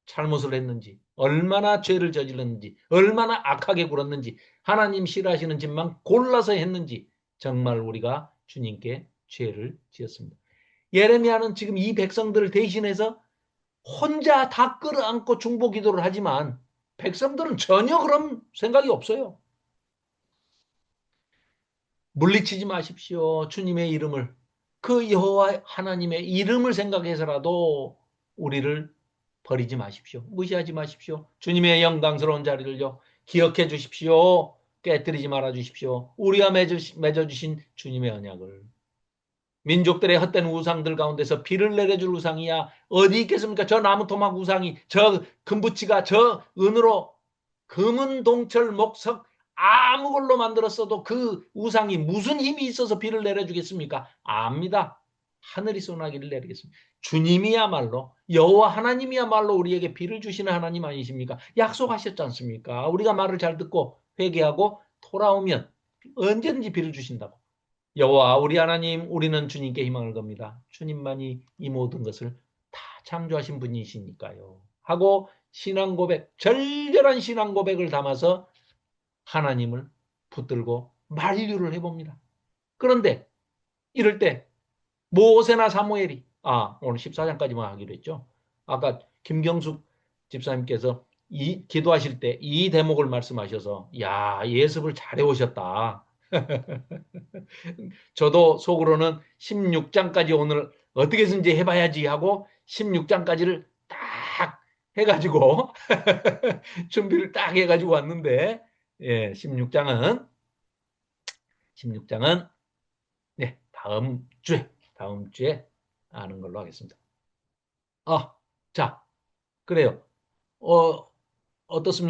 잘못을 했는지, 얼마나 죄를 저질렀는지, 얼마나 악하게 굴었는지, 하나님 싫어하시는 짓만 골라서 했는지 정말 우리가 주님께 죄를 지었습니다. 예레미야는 지금 이 백성들을 대신해서 혼자 다 끌어안고 중보 기도를 하지만 백성들은 전혀 그런 생각이 없어요. 물리치지 마십시오. 주님의 이름을. 그 여호와 하나님의 이름을 생각해서라도 우리를 버리지 마십시오. 무시하지 마십시오. 주님의 영광스러운 자리를요. 기억해 주십시오. 깨뜨리지 말아 주십시오. 우리가 맺어주신 주님의 언약을. 민족들의 헛된 우상들 가운데서 비를 내려줄 우상이야 어디 있겠습니까? 저 나무 토막 우상이, 저 금붙이가, 저 은으로 금은 동철 목석 아무 걸로 만들었어도 그 우상이 무슨 힘이 있어서 비를 내려주겠습니까? 압니다. 하늘이 소나기를 내리겠습니다. 주님이야말로, 여호와 하나님이야말로 우리에게 비를 주시는 하나님 아니십니까? 약속하셨지 않습니까? 우리가 말을 잘 듣고 회개하고 돌아오면 언제든지 비를 주신다고. 여호와 우리 하나님, 우리는 주님께 희망을 겁니다. 주님만이 이 모든 것을 다 창조하신 분이시니까요. 하고 신앙 고백, 절절한 신앙 고백을 담아서 하나님을 붙들고 만류를 해봅니다. 그런데 이럴 때 모세나 사무엘이, 오늘 14장까지만 하기로 했죠. 아까 김경숙 집사님께서 기도하실 때 이 대목을 말씀하셔서, 야, 예습을 잘해 오셨다. 저도 속으로는 16장까지 오늘 어떻게든지 해봐야지 하고 16장까지를 딱 해가지고 준비를 딱 해가지고 왔는데, 예, 16장은 네, 다음 주에 하는 걸로 하겠습니다. 자, 그래요. 어, 어떻습니까?